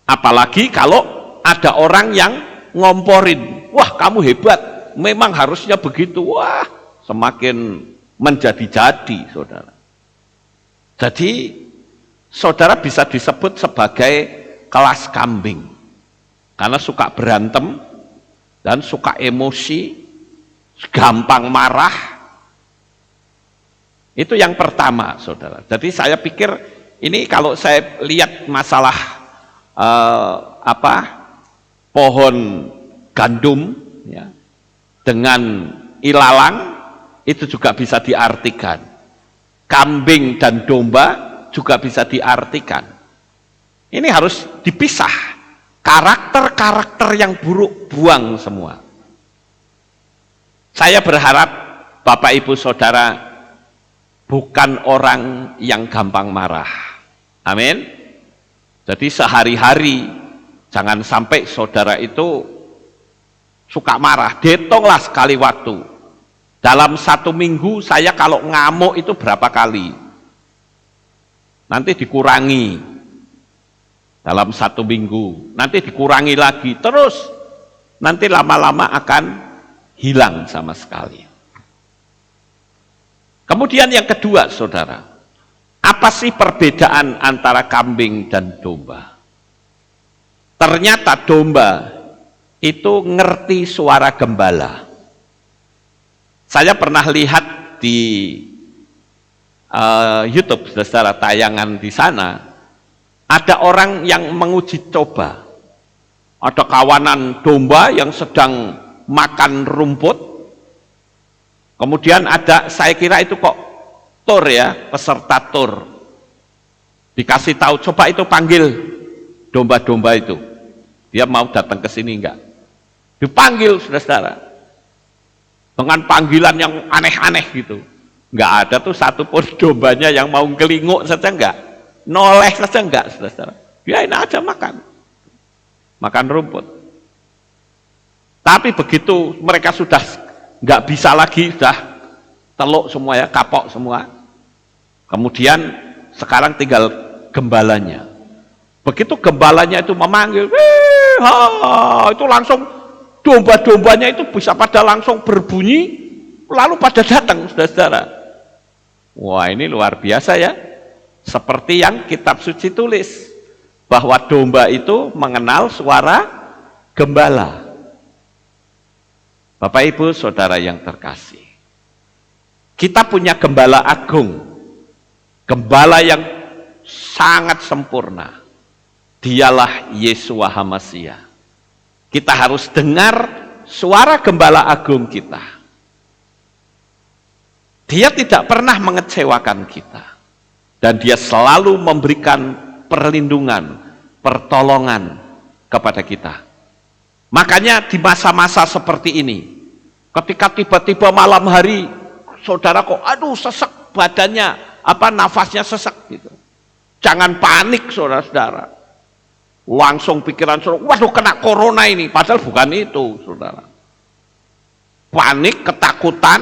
S1: Apalagi kalau ada orang yang ngomporin, wah kamu hebat, memang harusnya begitu, wah semakin menjadi-jadi, saudara. Jadi saudara bisa disebut sebagai kelas kambing karena suka berantem dan suka emosi, gampang marah. Itu yang pertama saudara. Jadi saya pikir ini kalau saya lihat masalah pohon gandum ya, dengan ilalang itu juga bisa diartikan. Kambing dan domba juga bisa diartikan. Ini harus dipisah. Karakter-karakter yang buruk buang semua. Saya berharap Bapak Ibu Saudara bukan orang yang gampang marah. Amin. Jadi sehari-hari jangan sampai saudara itu suka marah. Hitunglah sekali waktu. Dalam 1 minggu saya kalau ngamuk itu berapa kali? Nanti dikurangi. Dalam 1 minggu, nanti dikurangi lagi, terus nanti lama-lama akan hilang sama sekali. Kemudian yang kedua, saudara, apa sih perbedaan antara kambing dan domba? Ternyata domba itu ngerti suara gembala. Saya pernah lihat di YouTube, saudara, tayangan di sana, ada orang yang menguji coba. Ada kawanan domba yang sedang makan rumput. Kemudian ada, saya kira itu kok tur ya, peserta tur. Dikasih tahu, coba itu panggil domba-domba itu. Dia mau datang ke sini enggak? Dipanggil, saudara. Dengan panggilan yang aneh-aneh gitu. Enggak ada tuh satupun dombanya yang mau ngelinguk saja enggak. Noleh saja enggak, saudara. Biarin aja makan. Makan rumput. Tapi begitu mereka sudah nggak bisa lagi, sudah teluk semua ya, kapok semua. Kemudian sekarang tinggal gembalanya. Begitu gembalanya itu memanggil, itu langsung domba-dombanya itu bisa pada langsung berbunyi, lalu pada datang, saudara-saudara. Wah, ini luar biasa ya. Seperti yang kitab suci tulis, bahwa domba itu mengenal suara gembala. Bapak Ibu Saudara yang terkasih, kita punya gembala agung, gembala yang sangat sempurna. Dialah Yeshua HaMasiah. Kita harus dengar suara gembala agung kita. Dia tidak pernah mengecewakan kita, dan dia selalu memberikan perlindungan, pertolongan kepada kita. Makanya di masa-masa seperti ini, ketika tiba-tiba malam hari, saudara kok aduh sesek badannya, nafasnya sesek gitu. Jangan panik, saudara-saudara. Langsung pikiran saudara, waduh kena corona ini, padahal bukan itu, saudara. Panik, ketakutan,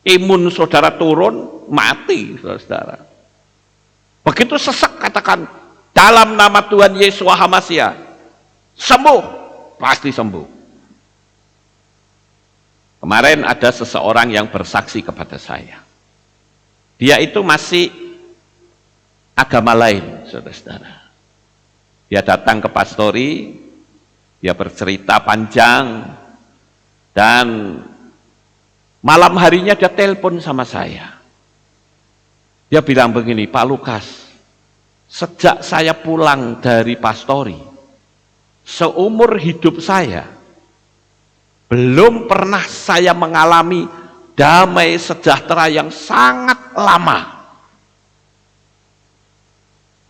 S1: imun saudara turun, mati, saudara-saudara. Begitu sesek, katakan dalam nama Tuhan Yeshua HaMasiah, sembuh, pasti sembuh. Kemarin ada seseorang yang bersaksi kepada saya. Dia itu masih agama lain, saudara-saudara. Dia datang ke pastori, dia bercerita panjang, dan malam harinya dia telepon sama saya. Dia bilang begini, Pak Lukas, sejak saya pulang dari pastori, seumur hidup saya, belum pernah saya mengalami damai sejahtera yang sangat lama.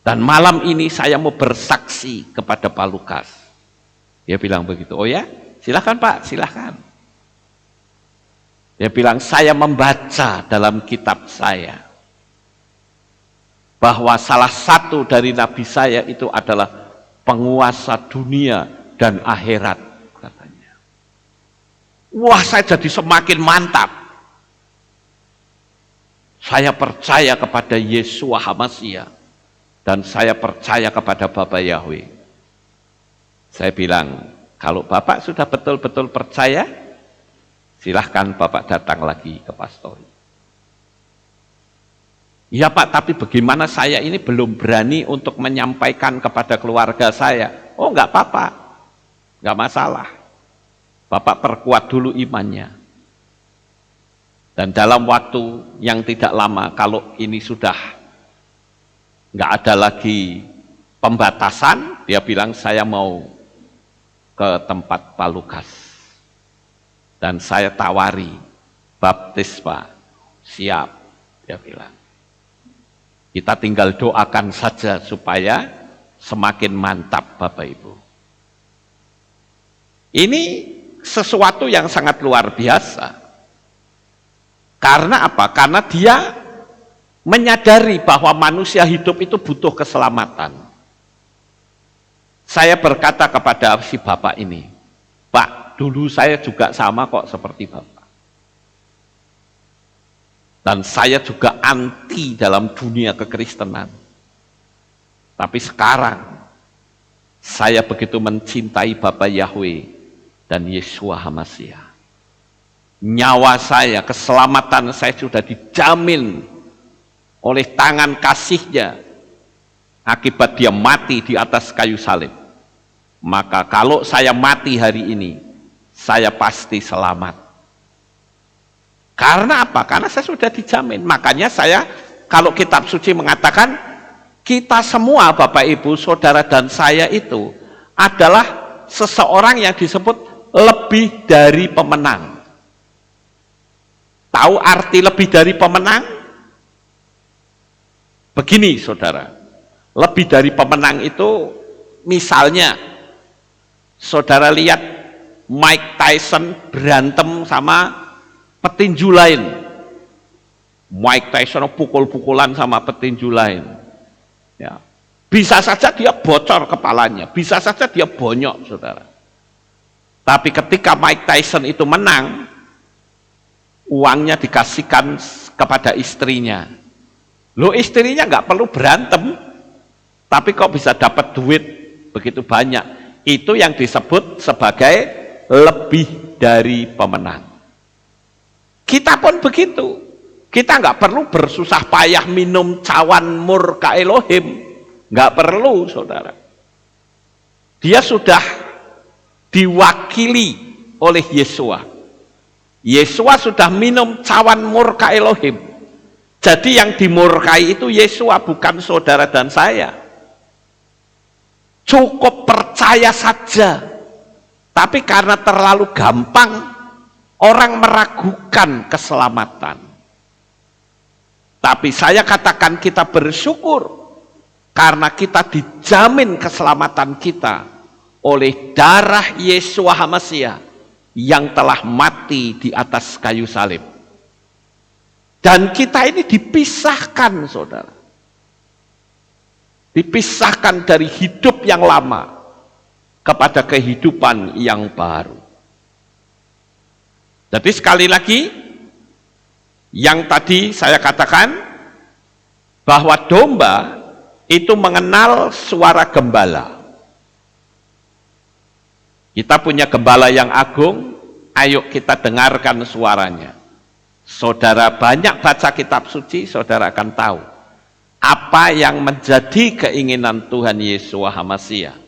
S1: Dan malam ini saya mau bersaksi kepada Pak Lukas. Dia bilang begitu. Oh ya, silahkan Pak, silahkan. Dia bilang, saya membaca dalam kitab saya bahwa salah satu dari nabi saya itu adalah penguasa dunia dan akhirat, katanya. Wah, saya jadi semakin mantap. Saya percaya kepada Yeshua HaMasiah dan saya percaya kepada Bapak Yahweh. Saya bilang, kalau Bapak sudah betul-betul percaya, silahkan Bapak datang lagi ke pastori. Ya Pak, tapi bagaimana saya ini belum berani untuk menyampaikan kepada keluarga saya. Oh enggak apa-apa, enggak masalah. Bapak perkuat dulu imannya. Dan dalam waktu yang tidak lama, kalau ini sudah enggak ada lagi pembatasan, dia bilang saya mau ke tempat Pak Lukas. Dan saya tawari, baptis Pak, siap, dia bilang. Kita tinggal doakan saja supaya semakin mantap, Bapak Ibu. Ini sesuatu yang sangat luar biasa. Karena apa? Karena dia menyadari bahwa manusia hidup itu butuh keselamatan. Saya berkata kepada si Bapak ini, Pak, dulu saya juga sama kok seperti Bapak. Dan saya juga anti dalam dunia kekristenan. Tapi sekarang, saya begitu mencintai Bapak Yahweh dan Yeshua HaMasiah. nyawa saya, keselamatan saya sudah dijamin oleh tangan kasihnya akibat dia mati di atas kayu salib. Maka kalau saya mati hari ini, saya pasti selamat. Karena apa? Karena saya sudah dijamin. Makanya saya, kalau kitab suci mengatakan, kita semua Bapak Ibu, saudara dan saya itu adalah seseorang yang disebut lebih dari pemenang. Tahu arti lebih dari pemenang? Begini saudara, lebih dari pemenang itu misalnya saudara lihat Mike Tyson berantem sama petinju lain. Mike Tyson pukul-pukulan sama petinju lain. Ya. Bisa saja dia bocor kepalanya, bisa saja dia bonyok, saudara. Tapi ketika Mike Tyson itu menang, uangnya dikasihkan kepada istrinya. Loh, istrinya nggak perlu berantem, tapi kok bisa dapat duit begitu banyak. Itu yang disebut sebagai lebih dari pemenang. Kita pun begitu. Kita nggak perlu bersusah payah minum cawan murka Elohim, nggak perlu, saudara. Dia sudah diwakili oleh Yesua. Yesua sudah minum cawan murka Elohim. Jadi yang dimurkai itu Yesua, bukan saudara dan saya. Cukup percaya saja. Tapi karena terlalu gampang, orang meragukan keselamatan. Tapi saya katakan kita bersyukur karena kita dijamin keselamatan kita oleh darah Yesua HaMasiah yang telah mati di atas kayu salib. Dan kita ini dipisahkan, saudara. Dipisahkan dari hidup yang lama kepada kehidupan yang baru. Jadi sekali lagi, yang tadi saya katakan bahwa domba itu mengenal suara gembala. Kita punya gembala yang agung, ayo kita dengarkan suaranya. Saudara banyak baca kitab suci, saudara akan tahu apa yang menjadi keinginan Tuhan Yesua HaMasiah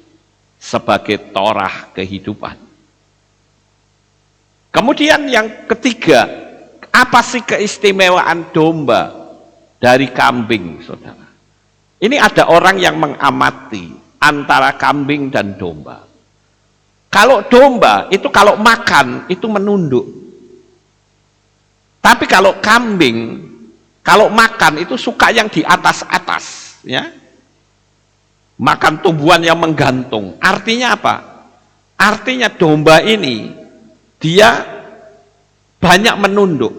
S1: sebagai Torah kehidupan. Kemudian yang ketiga, apa sih keistimewaan domba dari kambing, saudara? Ini ada orang yang mengamati antara kambing dan domba. Kalau domba itu kalau makan itu menunduk. Tapi kalau kambing, kalau makan itu suka yang di atas-atas, ya. Makan tumbuhan yang menggantung. Artinya apa? Artinya domba ini dia banyak menunduk,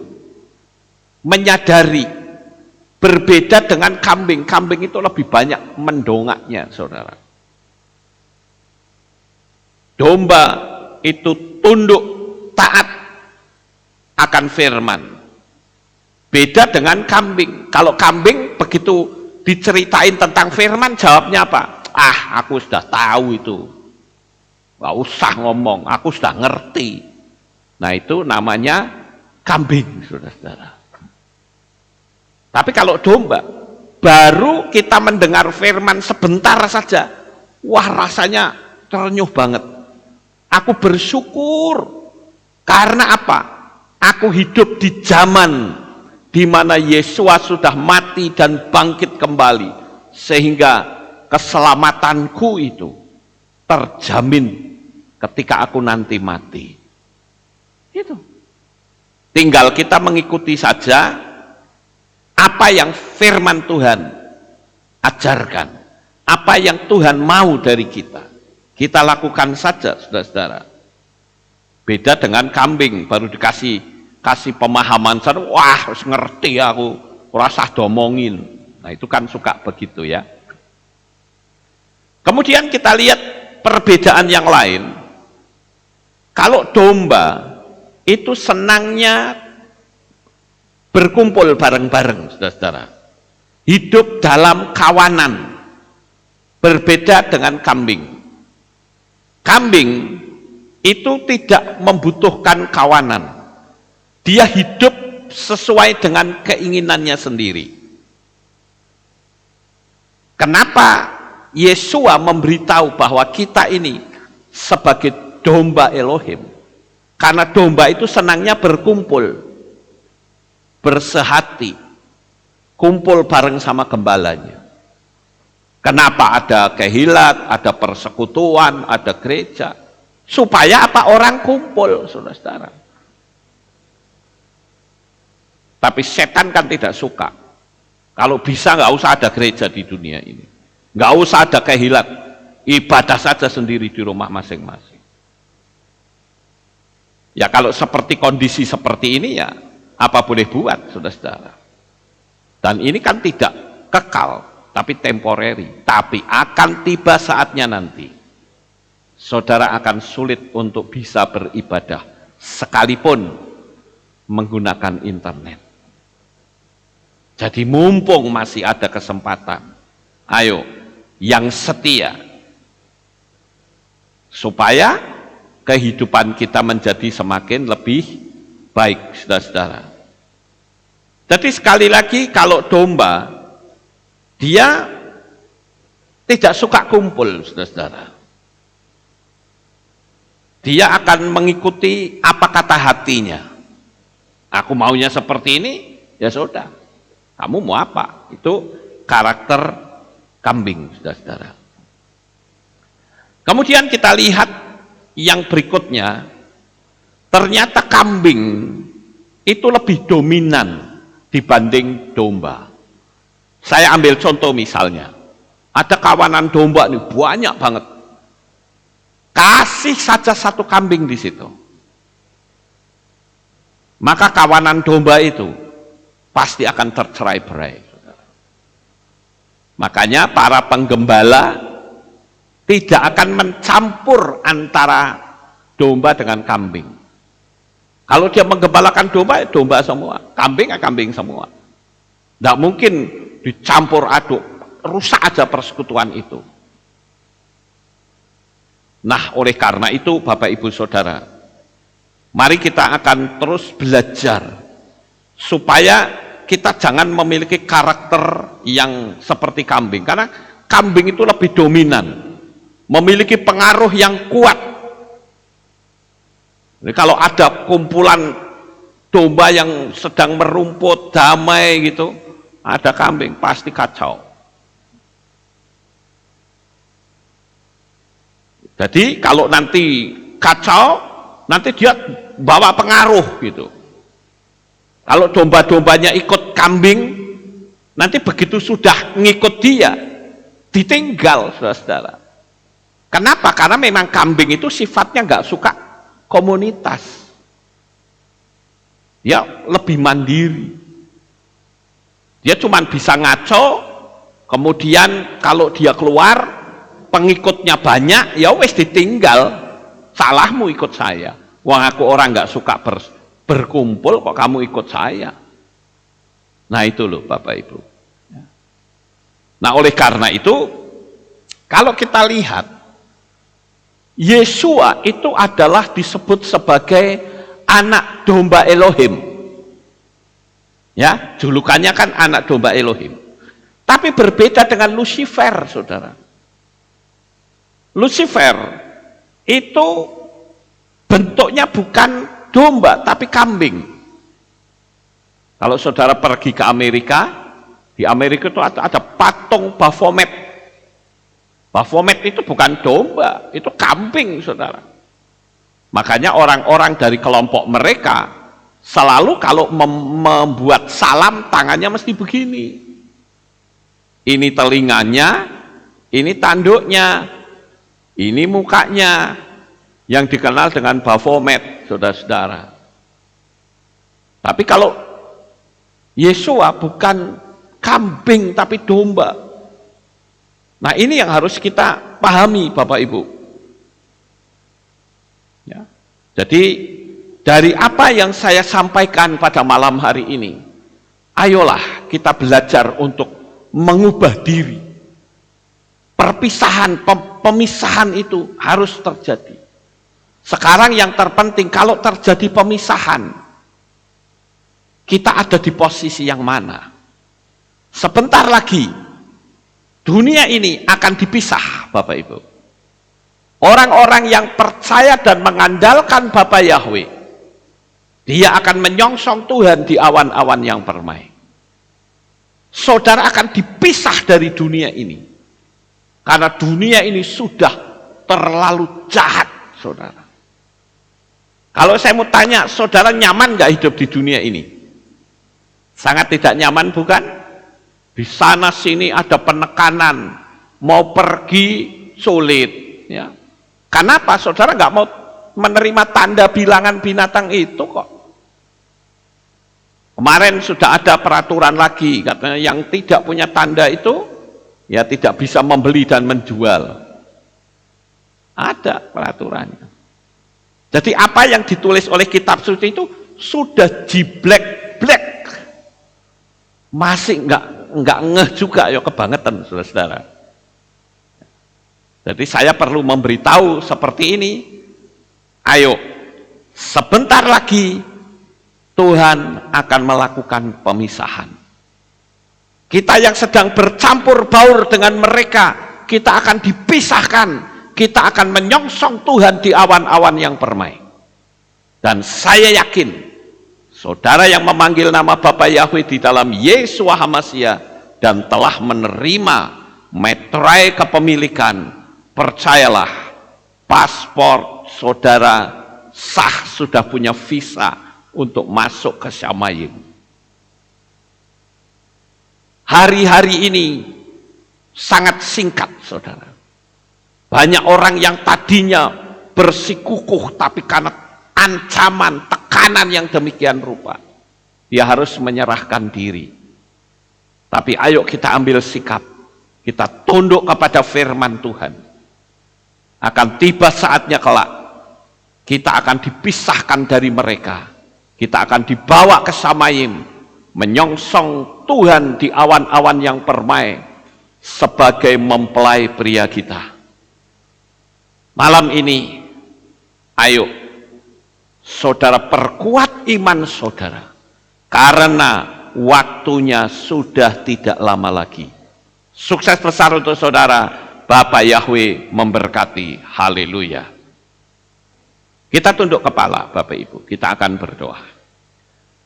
S1: menyadari, berbeda dengan kambing. Kambing itu lebih banyak mendongaknya, saudara. Domba itu tunduk, taat akan firman. Beda dengan kambing. Kalau kambing begitu diceritain tentang firman, jawabnya apa? Ah, aku sudah tahu itu. Gak usah ngomong, aku sudah ngerti. Nah, itu namanya kambing, saudara-saudara. Tapi kalau domba, baru kita mendengar firman sebentar saja, wah rasanya terenyuh banget. Aku bersyukur, karena apa? Aku hidup di zaman di mana Yesua sudah mati dan bangkit kembali, sehingga keselamatanku itu terjamin ketika aku nanti mati. Itu. Tinggal kita mengikuti saja apa yang firman Tuhan ajarkan, apa yang Tuhan mau dari kita. Kita lakukan saja, saudara-saudara. Beda dengan kambing, baru dikasih pemahaman, wah harus ngerti aku, rasa domongin. Nah itu kan suka begitu ya. Kemudian kita lihat perbedaan yang lain. Kalau domba itu senangnya berkumpul bareng-bareng, saudara-saudara. Hidup dalam kawanan, berbeda dengan kambing. Kambing itu tidak membutuhkan kawanan. Dia hidup sesuai dengan keinginannya sendiri. Kenapa Yesua memberitahu bahwa kita ini sebagai domba Elohim? Karena domba itu senangnya berkumpul, bersehati, kumpul bareng sama gembalanya. Kenapa ada kehilat, ada persekutuan, ada gereja? Supaya apa? Orang kumpul, saudara-saudara. Tapi setan kan tidak suka. Kalau bisa nggak usah ada gereja di dunia ini. Nggak usah ada kehilat. Ibadah saja sendiri di rumah masing-masing. Ya kalau seperti kondisi seperti ini ya apa boleh buat, saudara-saudara. Dan ini kan tidak kekal, tapi temporary. Tapi akan tiba saatnya nanti. Saudara akan sulit untuk bisa beribadah sekalipun menggunakan internet. Jadi mumpung masih ada kesempatan, ayo yang setia, supaya kehidupan kita menjadi semakin lebih baik, saudara-saudara. Jadi sekali lagi, kalau domba, dia tidak suka kumpul, saudara-saudara. Dia akan mengikuti apa kata hatinya. Aku maunya seperti ini, ya sudah. Kamu mau apa? Itu karakter kambing, saudara-saudara. Kemudian kita lihat yang berikutnya, ternyata kambing itu lebih dominan dibanding domba. Saya ambil contoh misalnya, ada kawanan domba nih banyak banget. Kasih saja satu kambing di situ, maka kawanan domba itu pasti akan tercerai-berai. Makanya para penggembala tidak akan mencampur antara domba dengan kambing. Kalau dia menggembalakan domba, ya domba semua, kambing ya kambing semua. Tidak mungkin dicampur aduk, rusak aja persekutuan itu. Nah, oleh karena itu Bapak Ibu Saudara, mari kita akan terus belajar supaya kita jangan memiliki karakter yang seperti kambing, karena kambing itu lebih dominan, memiliki pengaruh yang kuat. Jadi kalau ada kumpulan domba yang sedang merumput damai gitu, ada kambing pasti kacau. Jadi kalau nanti kacau, nanti dia bawa pengaruh gitu. Kalau domba-dombanya ikut kambing, nanti begitu sudah ngikut dia, ditinggal, saudara-saudara. Kenapa? Karena memang kambing itu sifatnya nggak suka komunitas. Dia lebih mandiri. Dia cuma bisa ngaco, kemudian kalau dia keluar, pengikutnya banyak, ya wes ditinggal. Salahmu ikut saya. Wah, aku orang nggak suka berkumpul, kok kamu ikut saya. Nah itu loh Bapak Ibu. Nah oleh karena itu, kalau kita lihat, Yesua itu adalah disebut sebagai anak domba Elohim. Ya, julukannya kan anak domba Elohim. Tapi berbeda dengan Lucifer, saudara. Lucifer itu bentuknya bukan domba, tapi kambing. Kalau saudara pergi ke Amerika, di Amerika itu ada patung Baphomet. Baphomet itu bukan domba, itu kambing, saudara. Makanya orang-orang dari kelompok mereka selalu kalau membuat salam, tangannya mesti begini. Ini telinganya, ini tanduknya, ini mukanya, yang dikenal dengan Baphomet, saudara-saudara. Tapi kalau Yesua bukan kambing tapi domba. Nah ini yang harus kita pahami Bapak Ibu. Ya. Jadi dari apa yang saya sampaikan pada malam hari ini, ayolah kita belajar untuk mengubah diri. Perpisahan, pemisahan itu harus terjadi. Sekarang yang terpenting, kalau terjadi pemisahan, kita ada di posisi yang mana. Sebentar lagi dunia ini akan dipisah, Bapak Ibu. Orang-orang yang percaya dan mengandalkan Bapa Yahweh, dia akan menyongsong Tuhan di awan-awan yang permai. Saudara akan dipisah dari dunia ini, karena dunia ini sudah terlalu jahat, saudara. Kalau saya mau tanya, saudara nyaman nggak hidup di dunia ini? Sangat tidak nyaman, bukan? Di sana sini ada penekanan, mau pergi sulit. Ya. Kenapa? Saudara nggak mau menerima tanda bilangan binatang itu kok. Kemarin sudah ada peraturan lagi, katanya yang tidak punya tanda itu, ya tidak bisa membeli dan menjual. Ada peraturannya. Jadi apa yang ditulis oleh kitab suci itu sudah jiblek-blek. Masih enggak ngeh juga ya, kebangetan saudara-saudara. Jadi saya perlu memberitahu seperti ini. Ayo, sebentar lagi Tuhan akan melakukan pemisahan. Kita yang sedang bercampur baur dengan mereka, kita akan dipisahkan. Kita akan menyongsong Tuhan di awan-awan yang permai. Dan saya yakin, saudara yang memanggil nama Bapa Yahweh di dalam Yesua HaMasiah dan telah menerima meterai kepemilikan, percayalah, paspor saudara sah, sudah punya visa untuk masuk ke Syamayim. Hari-hari ini sangat singkat, saudara. Banyak orang yang tadinya bersikukuh, tapi karena ancaman, tekanan yang demikian rupa, dia harus menyerahkan diri. Tapi ayo kita ambil sikap, kita tunduk kepada firman Tuhan. Akan tiba saatnya kelak, kita akan dipisahkan dari mereka. Kita akan dibawa ke Syamayim, menyongsong Tuhan di awan-awan yang permai, sebagai mempelai pria kita. Malam ini, ayo, saudara perkuat iman saudara, karena waktunya sudah tidak lama lagi. Sukses besar untuk saudara, Bapa Yahweh memberkati, haleluya. Kita tunduk kepala, Bapak Ibu, kita akan berdoa.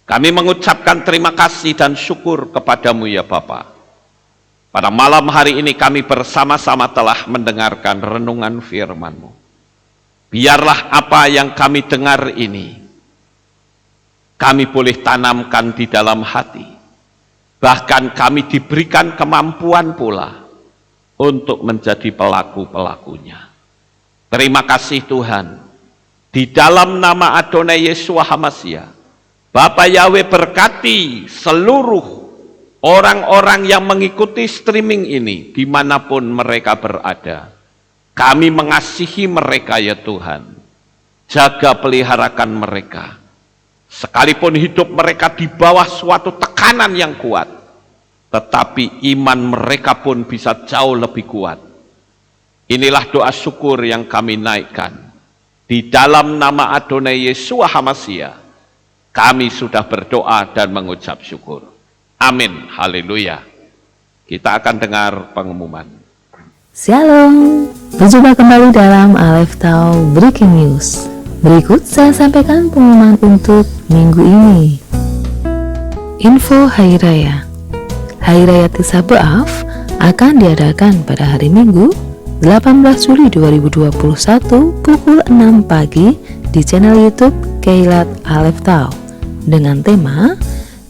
S1: Kami mengucapkan terima kasih dan syukur kepadamu ya Bapa. Pada malam hari ini kami bersama-sama telah mendengarkan renungan firman-Mu. Biarlah apa yang kami dengar ini, kami boleh tanamkan di dalam hati. Bahkan kami diberikan kemampuan pula untuk menjadi pelaku-pelakunya. Terima kasih Tuhan. Di dalam nama Adonai Yesua HaMasiah, Bapa Yahweh berkati seluruh orang-orang yang mengikuti streaming ini, dimanapun mereka berada. Kami mengasihi mereka ya Tuhan. Jaga peliharakan mereka. Sekalipun hidup mereka di bawah suatu tekanan yang kuat, tetapi iman mereka pun bisa jauh lebih kuat. Inilah doa syukur yang kami naikkan. Di dalam nama Adonai Yesua HaMasiah, kami sudah berdoa dan mengucap syukur. Amin. Haleluya. Kita akan dengar pengumuman.
S2: Shalom. Berjumpa kembali dalam Aleph Tau Breaking News. Berikut saya sampaikan pengumuman untuk minggu ini. Info Hari Raya. Hari Raya Tisha B'Av akan diadakan pada hari Minggu 18 Juli 2021 pukul 6 pagi di channel YouTube Keilat Aleph Tau dengan tema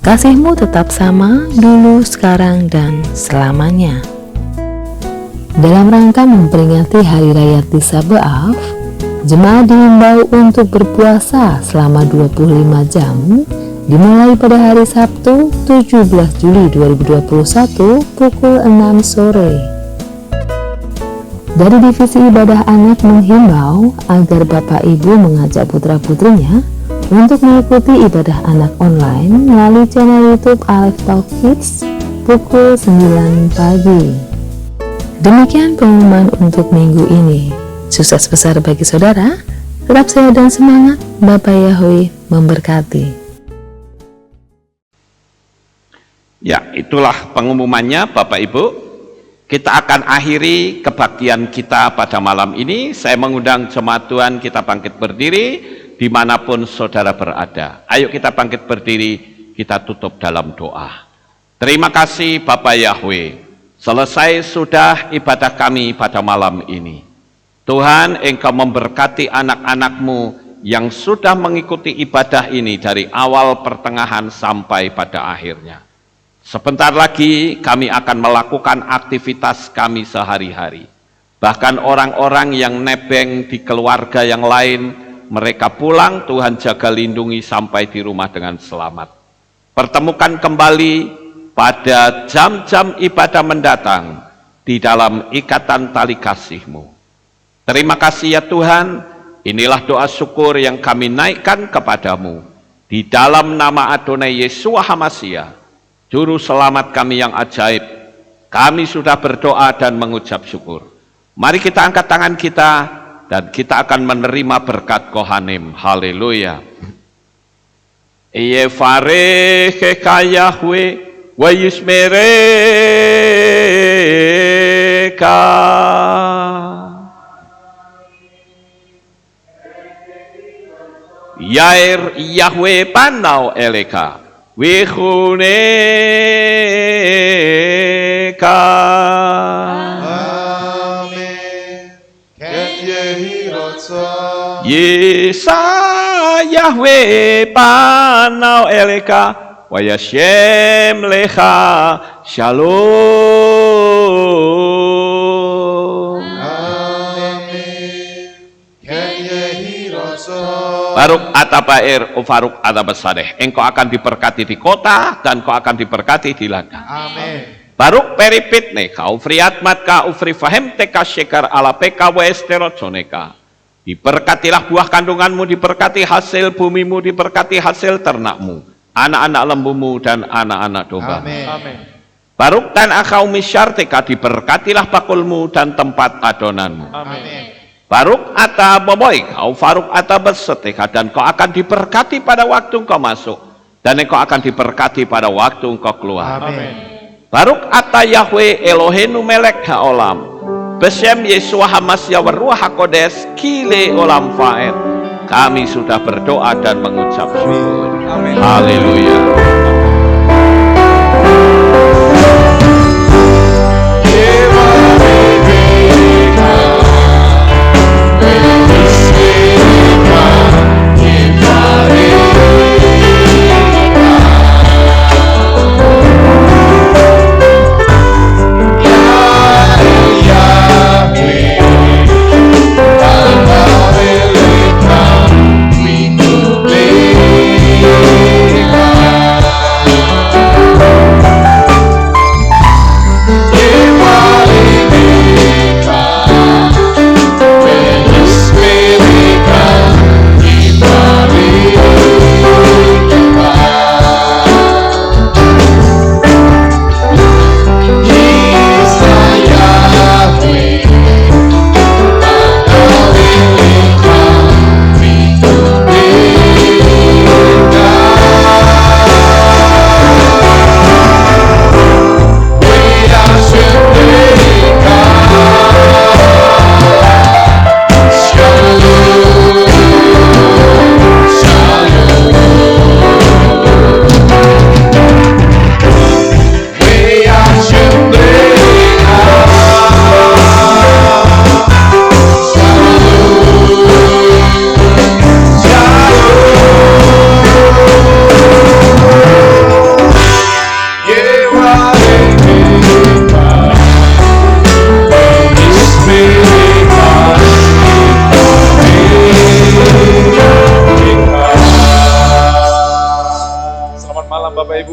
S2: Kasihmu Tetap Sama Dulu, Sekarang, dan Selamanya. Dalam rangka memperingati Hari Raya Tisha B'Av, jemaat diimbau untuk berpuasa selama 25 jam dimulai pada hari Sabtu 17 Juli 2021 pukul 6 sore. Dari Divisi Ibadah Anak menghimbau agar Bapak Ibu mengajak putra-putrinya untuk mengikuti ibadah anak online melalui channel YouTube Aleph Tau Kids pukul 9 pagi. Demikian pengumuman untuk minggu ini. Sukses besar bagi saudara, tetap sehat dan semangat, Bapa Yahweh memberkati.
S1: Ya, itulah pengumumannya Bapak Ibu. Kita akan akhiri kebaktian kita pada malam ini. Saya mengundang jemaat Tuhan kita bangkit berdiri dimanapun saudara berada. Ayo kita bangkit berdiri, kita tutup dalam doa. Terima kasih Bapak Yahweh, selesai sudah ibadah kami pada malam ini. Tuhan, Engkau memberkati anak-anak-Mu yang sudah mengikuti ibadah ini dari awal, pertengahan, sampai pada akhirnya. Sebentar lagi kami akan melakukan aktivitas kami sehari-hari. Bahkan orang-orang yang nebeng di keluarga yang lain, mereka pulang, Tuhan jaga lindungi sampai di rumah dengan selamat. Pertemukan kembali pada jam-jam ibadah mendatang di dalam ikatan tali kasih-Mu. Terima kasih ya Tuhan, inilah doa syukur yang kami naikkan kepadamu. Di dalam nama Adonai Yeshua HaMashiach, Juru Selamat kami yang ajaib, kami sudah berdoa dan mengucap syukur. Mari kita angkat tangan kita, dan kita akan menerima berkat Kohanim. Haleluya. Yevarech Yahweh wa yismereka. Yair Yahweh panau eleka. Wihuneka.
S3: Amen. Ket yehi rotsa.
S1: Yesa Yahweh panau eleka. Wayashem lecha. Shalom.
S3: Amen. Ket yehi rotsa.
S1: Baruk atabair ufaruk atabasadeh. Engkau akan diberkati di kota dan kau akan diberkati di ladang.
S3: Amin.
S1: Baruk peripit neka ufriat matka ufri fahem teka shekar ala peka westeroconeka. Diberkatilah buah kandunganmu, diberkati hasil bumimu, diberkati hasil ternakmu, anak-anak lembumu dan anak-anak domba.
S3: Amin.
S1: Baruk tan akau misyarteka, diberkatilah bakulmu dan tempat adonanmu.
S3: Amin.
S1: Baruk ata boboik, au faruk ata berseteka, dan kau akan diberkati pada waktu engkau masuk, dan engkau akan diberkati pada waktu engkau keluar.
S3: Amin.
S1: Baruk ata Yahweh Elohenu melek haolam, besem Yeshua HaMashiach Ruach HaKodes kile olam faed. Kami sudah berdoa dan mengucap syukur.
S3: Amin.
S1: Haleluya.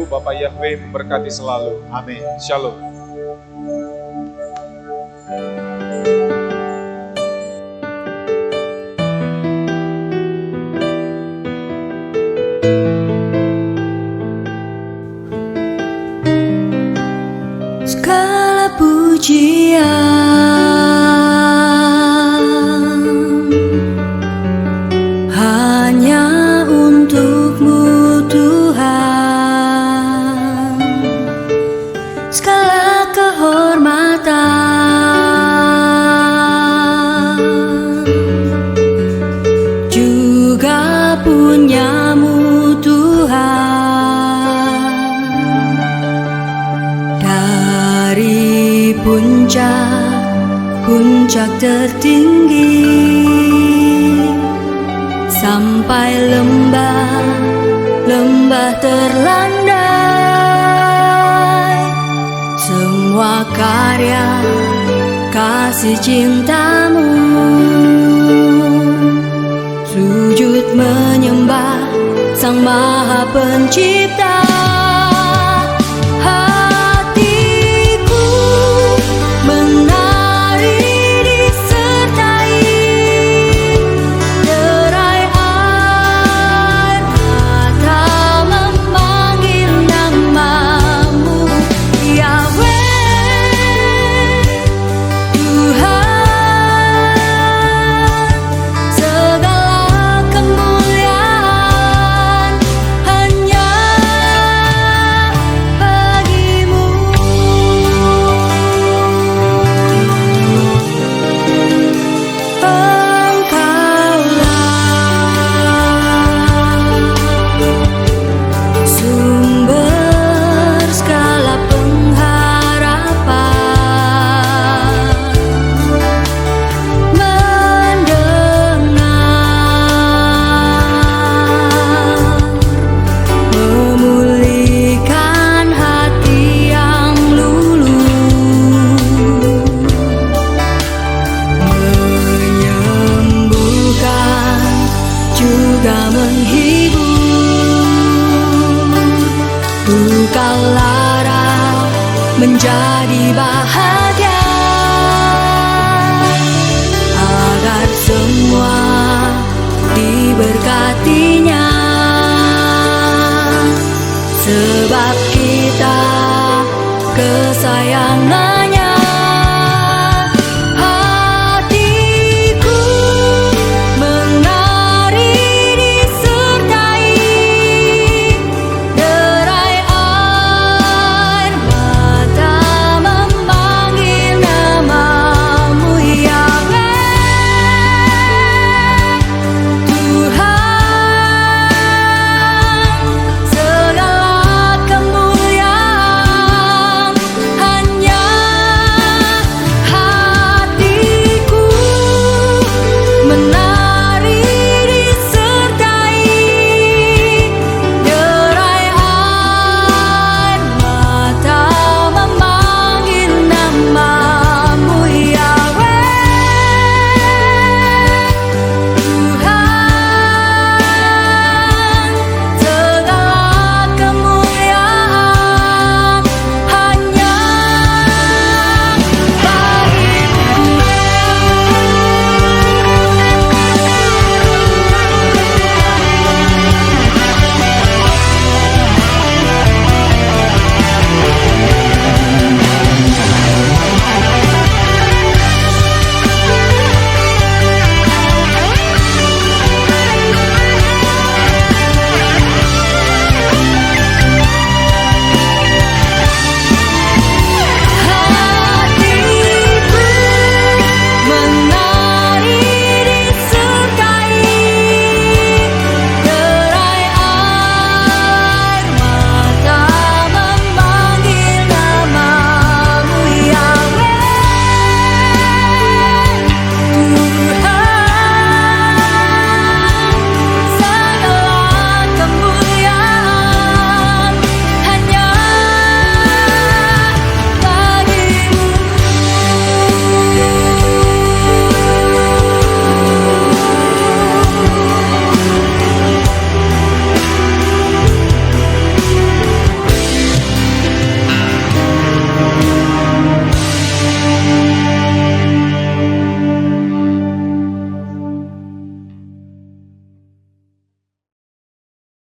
S4: Bapak Yahweh memberkati selalu.
S3: Amin.
S4: Shalom.
S5: Segala pujian hanya untuk-Mu Tuhan. puncak tertinggi, sampai lembah terlandai. Semua karya kasih cintamu, sujud menyembah Sang Maha Pencipta. Hatiku menari disertai derai air mata memanggil namamu, Yahweh, Tuhan. Segala kemuliaan hanya bagimu. Engkaulah sumber segala pengharapan, mendengar, memulihkan hati yang luluh, menyembuhkan juga menghibur. Engkau lara menjadi